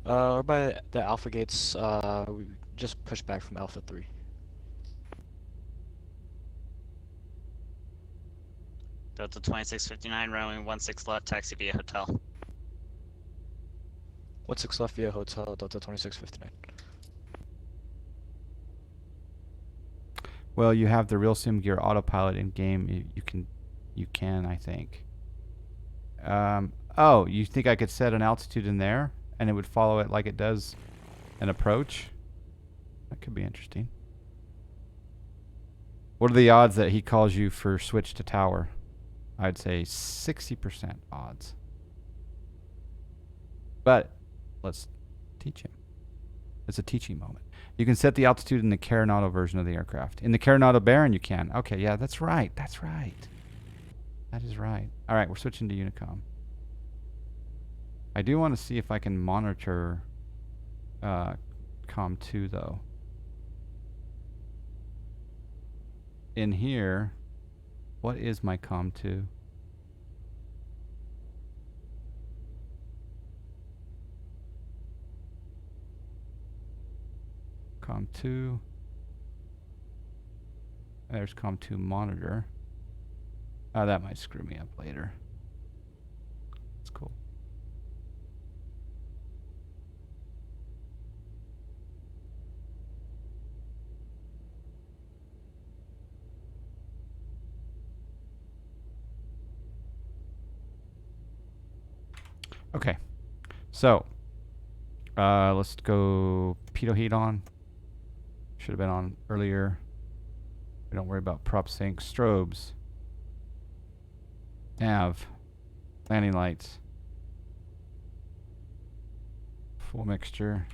We're by the Alpha gates, we just pushed back from Alpha 3. Delta 2659, runway 16 left, taxi via hotel. 16 left via hotel, Delta 2659. Well, you have the real sim gear autopilot in game. You can, I think. Oh, you think I could set an altitude in there and it would follow it like it does an approach? That could be interesting. What are the odds that he calls you for switch to tower? I'd say 60% odds. But let's teach him. It's a teaching moment. You can set the altitude in the Carenado version of the aircraft. In the Carenado Baron, you can. Okay, yeah, that's right. That's right. That is right. All right, we're switching to Unicom. I do want to see if I can monitor Com2, though. In here, what is my Com2? Com2. There's Com2 monitor. Oh, that might screw me up later. That's cool. Okay. So, Let's go pitot heat on. Should have been on earlier. We don't worry about prop sync. Strobes. Nav. Landing lights. Full mixture.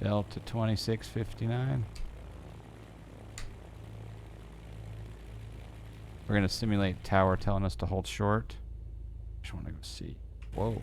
Delta 2659. We're going to simulate tower telling us to hold short. Just want to go see. Whoa.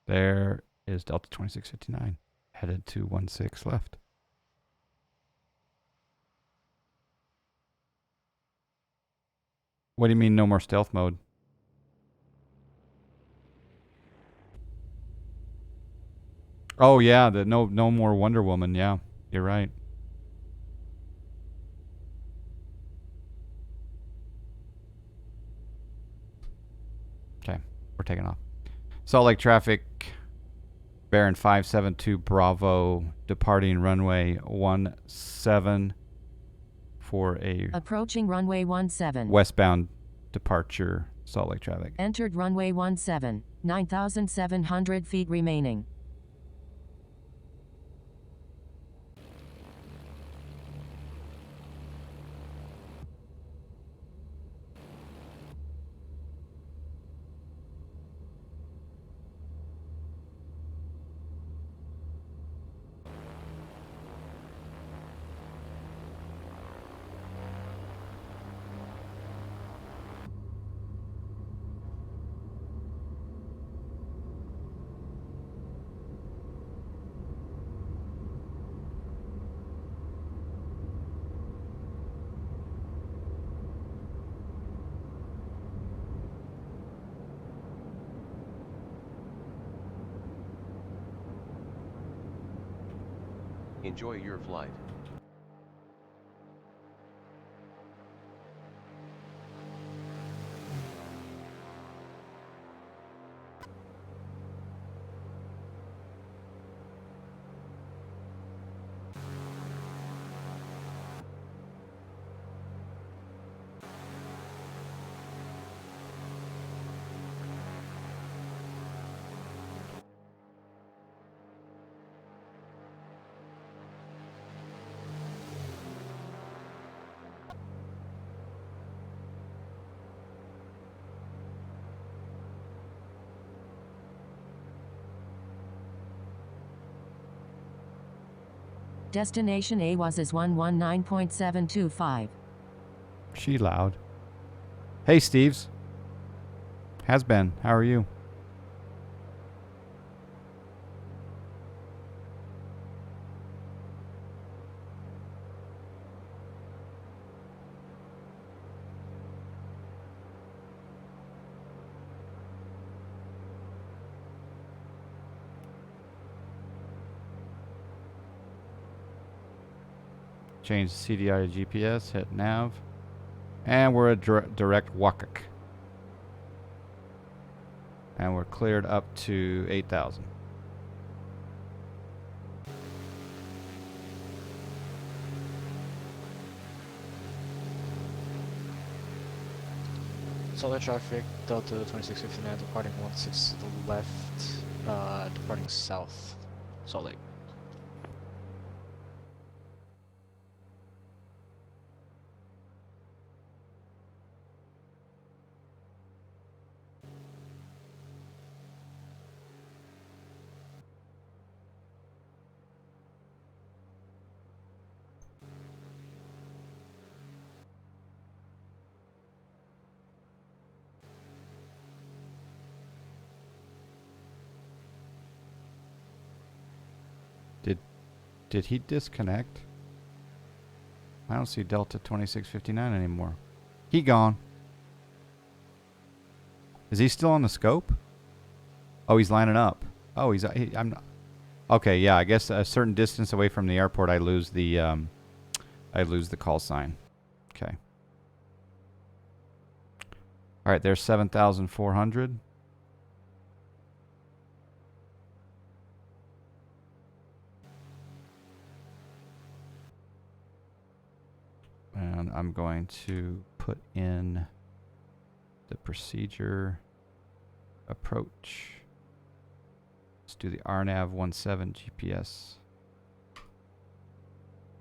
There is Delta 2659. Headed to 16 left. What do you mean no more stealth mode? Oh yeah, the no more Wonder Woman. Yeah, you're right. Okay, we're taking off. Salt Lake traffic. Baron 572 Bravo departing runway 17 for a Approaching runway 17. westbound departure. Salt Lake traffic. Entered runway 17. 9,700 feet remaining. Enjoy your flight. Destination AWAS is 119.725. She loud. Hey, Steves. Has been. How are you? Change CDI to GPS, hit nav. And we're at direct Wakak. And we're cleared up to 8,000. Salt Lake traffic, Delta 2659 departing 16 to the left, departing south, Salt Lake. Did he disconnect? I don't see Delta 2659 anymore. He gone. Is he still on the scope? Oh, he's lining up. Oh, I'm not. Okay, yeah, I guess a certain distance away from the airport, I lose the I lose the call sign. Okay. All right, there's 7,400. And I'm going to put in the procedure approach. Let's do the RNAV 17 GPS.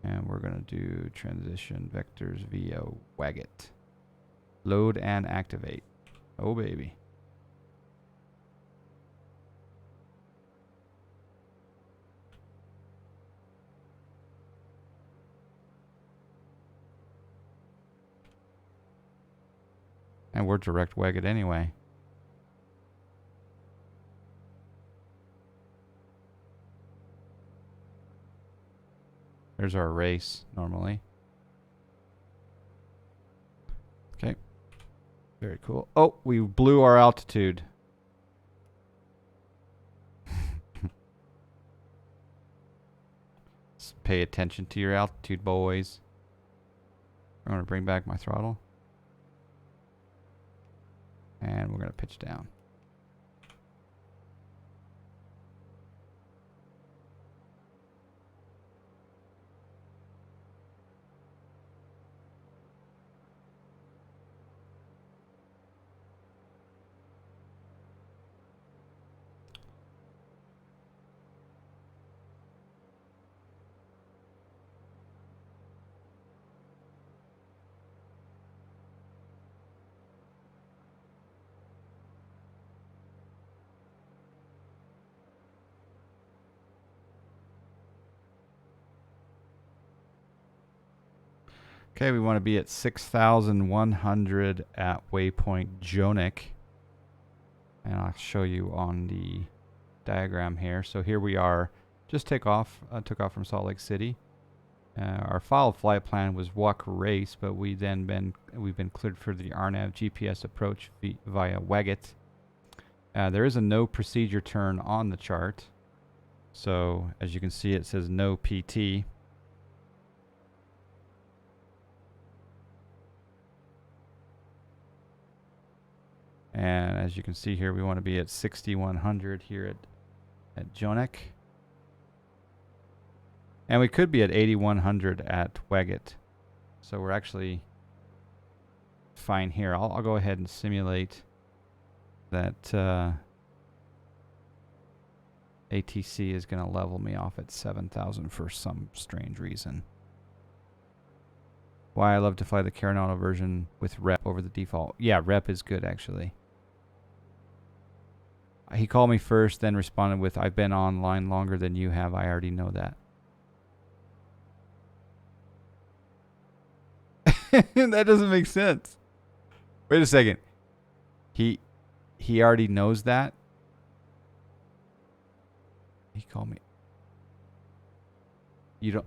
And we're going to do transition vectors via Waggit. Load and activate. Oh, baby. And we're direct Waggit anyway. There's our race normally. Okay. Very cool. Oh, we blew our altitude. Pay attention to your altitude, boys. I'm going to bring back my throttle. And we're going to pitch down. Okay, we want to be at 6,100 at waypoint Jonik. And I'll show you on the diagram here. So here we are, just took off from Salt Lake City. Our followed flight plan was walk race, but we've been cleared for the RNAV GPS approach via Waggit. There is a no procedure turn on the chart. So as you can see, it says no PT. And as you can see here, we want to be at 6,100 here at Jonik. And we could be at 8,100 at Waggit. So we're actually fine here. I'll go ahead and simulate that ATC is going to level me off at 7,000 for some strange reason. Why I love to fly the Carinauto version with rep over the default. Yeah, rep is good actually. He called me first, then responded with, I've been online longer than you have. I already know that. That doesn't make sense. Wait a second. He already knows that? He called me. You don't...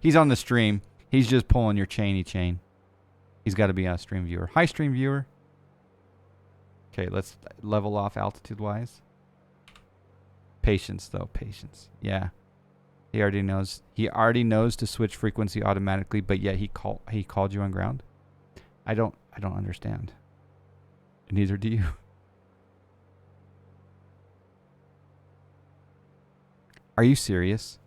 He's on the stream. He's just pulling your chainy chain. He's got to be on a stream viewer. Hi, stream viewer. Okay, let's level off altitude-wise. Patience, though. Patience. Yeah. He already knows. He already knows to switch frequency automatically, but yet he called you on ground. I don't understand. Neither do you. Are you serious?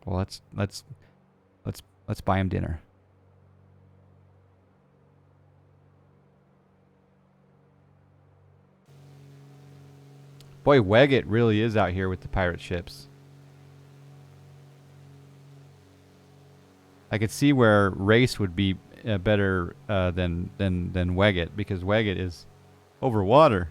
Well, let's buy him dinner. Boy, Waggit really is out here with the pirate ships. I could see where race would be better than Waggit, because Waggit is over water.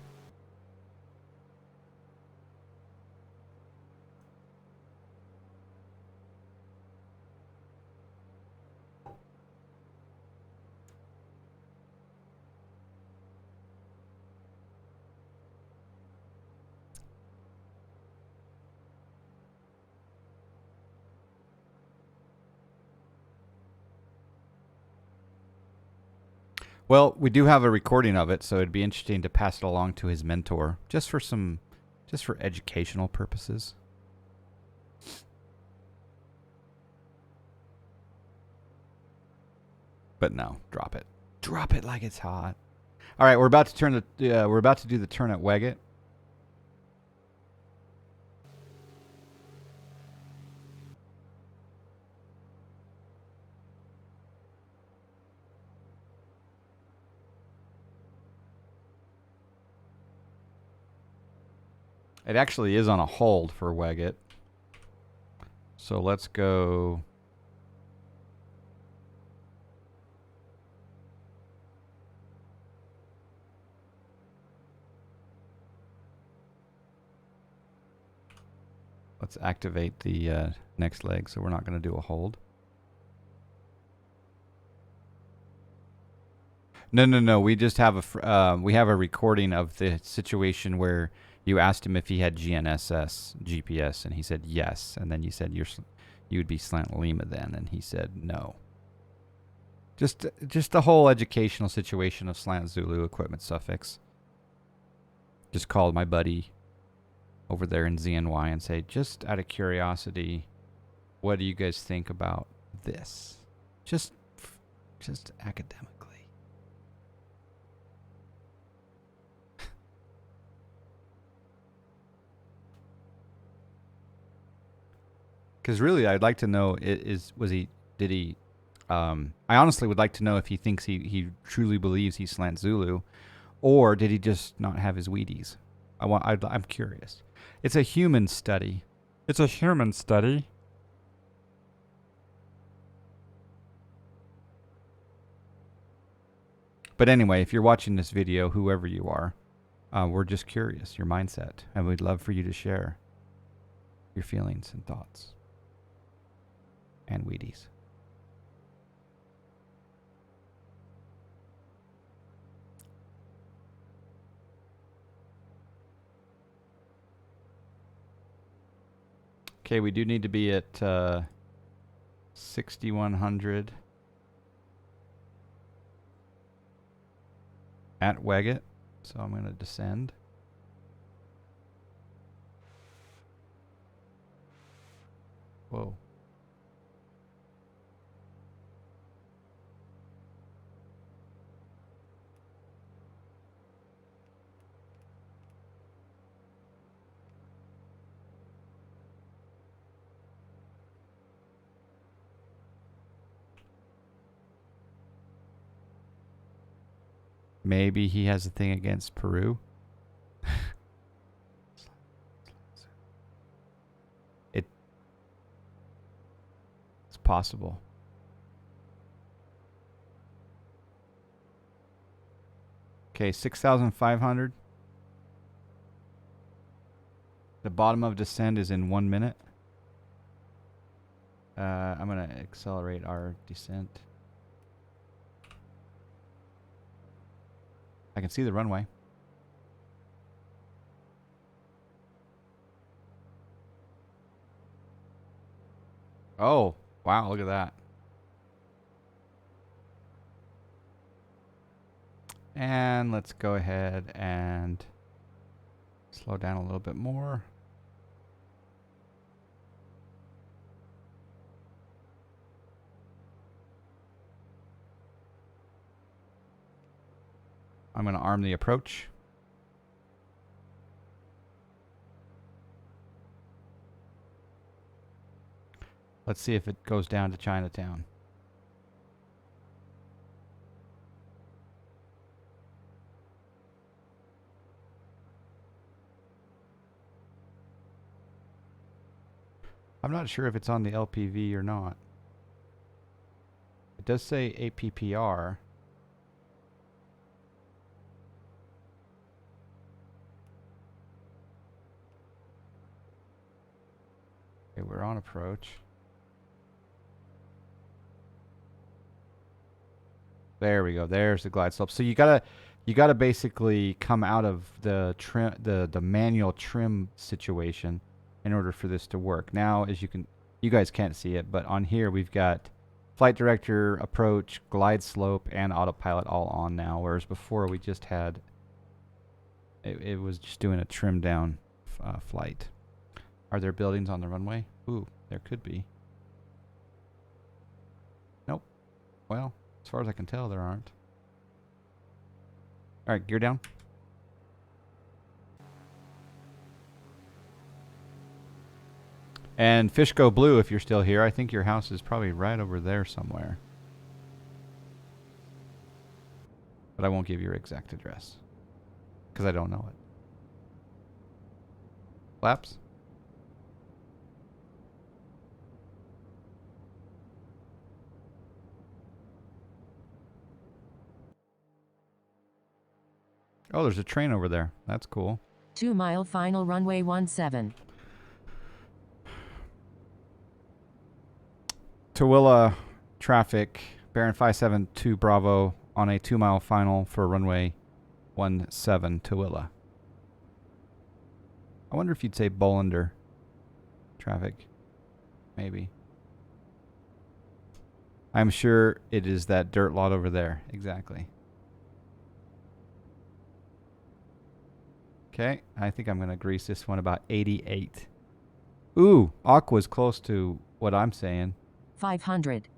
Well, we do have a recording of it, so it'd be interesting to pass it along to his mentor, just for educational purposes. But no, drop it. Drop it like it's hot. All right, we're about to do the turn at Weggett. It actually is on a hold for Weggett. So let's go. Let's activate the next leg, so we're not going to do a hold. No. We just have we have a recording of the situation where you asked him if he had GNSS GPS, and he said yes, and then you said you would be Slant Lima then, and he said no. Just the whole educational situation of Slant Zulu equipment suffix. Just called my buddy over there in ZNY and say, just out of curiosity, what do you guys think about this? Just academically. Because really, I'd like to know, I honestly would like to know if he thinks he truly believes he's Slant Zulu, or did he just not have his Wheaties? I'm curious. It's a human study. It's a human study. But anyway, if you're watching this video, whoever you are, we're just curious, your mindset, and we'd love for you to share your feelings and thoughts. And Wheaties. Okay, we do need to be at 6,100 at Weggett, so I'm going to descend. Whoa. Maybe he has a thing against Peru. It's possible. Okay, 6,500. The bottom of descent is in 1 minute. I'm going to accelerate our descent. I can see the runway. Oh, wow, look at that. And let's go ahead and slow down a little bit more. I'm going to arm the approach. Let's see if it goes down to Chinatown. I'm not sure if it's on the LPV or not. It does say APPR. Okay, we're on approach. There we go. There's the glide slope. So you gotta basically come out of the trim, the manual trim situation in order for this to work. Now, as you guys can't see it, but on here we've got flight director, approach, glide slope, and autopilot all on now, whereas before we just had it was just doing a trimmed down flight. Are there buildings on the runway? Ooh, there could be. Nope. Well, as far as I can tell, there aren't. All right, gear down. And Fish Go Blue, if you're still here, I think your house is probably right over there somewhere. But I won't give your exact address because I don't know it. Flaps? Oh, there's a train over there. That's cool. 2 mile final runway 17. Tooele traffic, Baron 572 Bravo on a 2 mile final for runway 17 Tooele. I wonder if you'd say Bolander traffic. Maybe. I'm sure it is that dirt lot over there. Exactly. Okay, I think I'm going to grease this one about 88. Ooh, Aqua's close to what I'm saying. 500.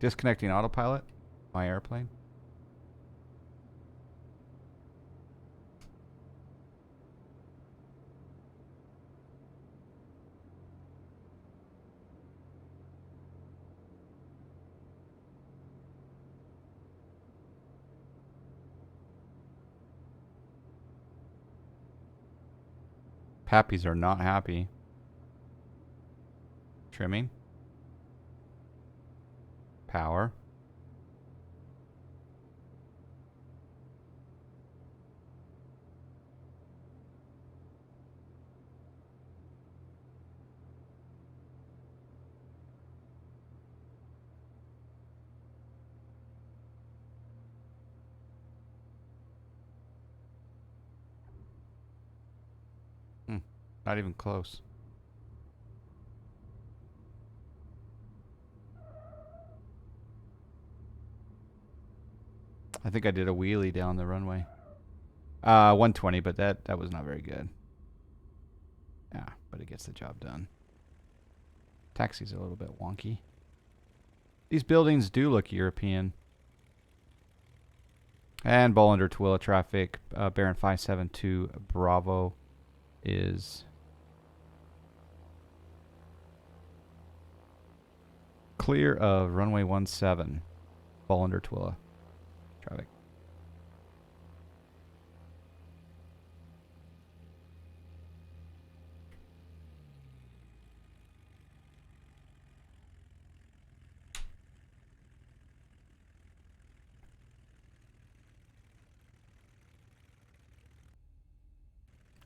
Disconnecting autopilot. My airplane. Pappies are not happy. Trimming. Power. Not even close. I think I did a wheelie down the runway. 120, but that was not very good. Yeah, but it gets the job done. Taxi's a little bit wonky. These buildings do look European. And Bolander Tooele traffic, Baron 572 Bravo is clear of runway 17, Bolander Tooele traffic.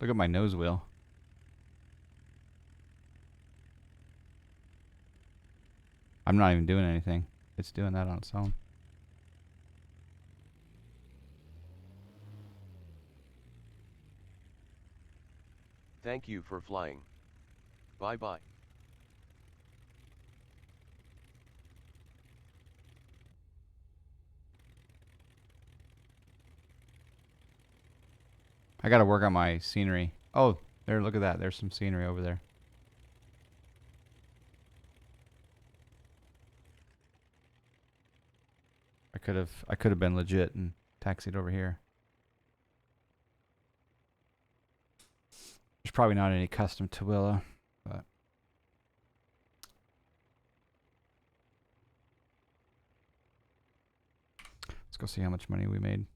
Look at my nose wheel. I'm not even doing anything. It's doing that on its own. Thank you for flying. Bye bye. I gotta work on my scenery. Oh, there, look at that. There's some scenery over there. I could have been legit and taxied over here. There's probably not any custom Tooele, but let's go see how much money we made.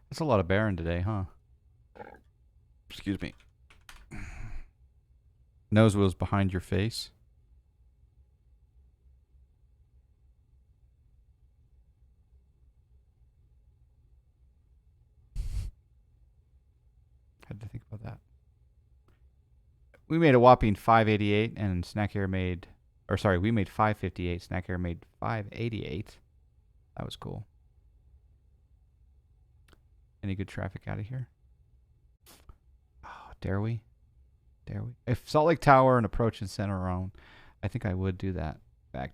That's a lot of Baron today, huh? Excuse me. Nose wheel's behind your face. Had to think about that. We made a whopping 588 and Snack Air made, or sorry, we made 558. Snack Air made 588. That was cool. Any good traffic out of here? Oh, dare we? If Salt Lake Tower and approach and center are on, I think I would do that.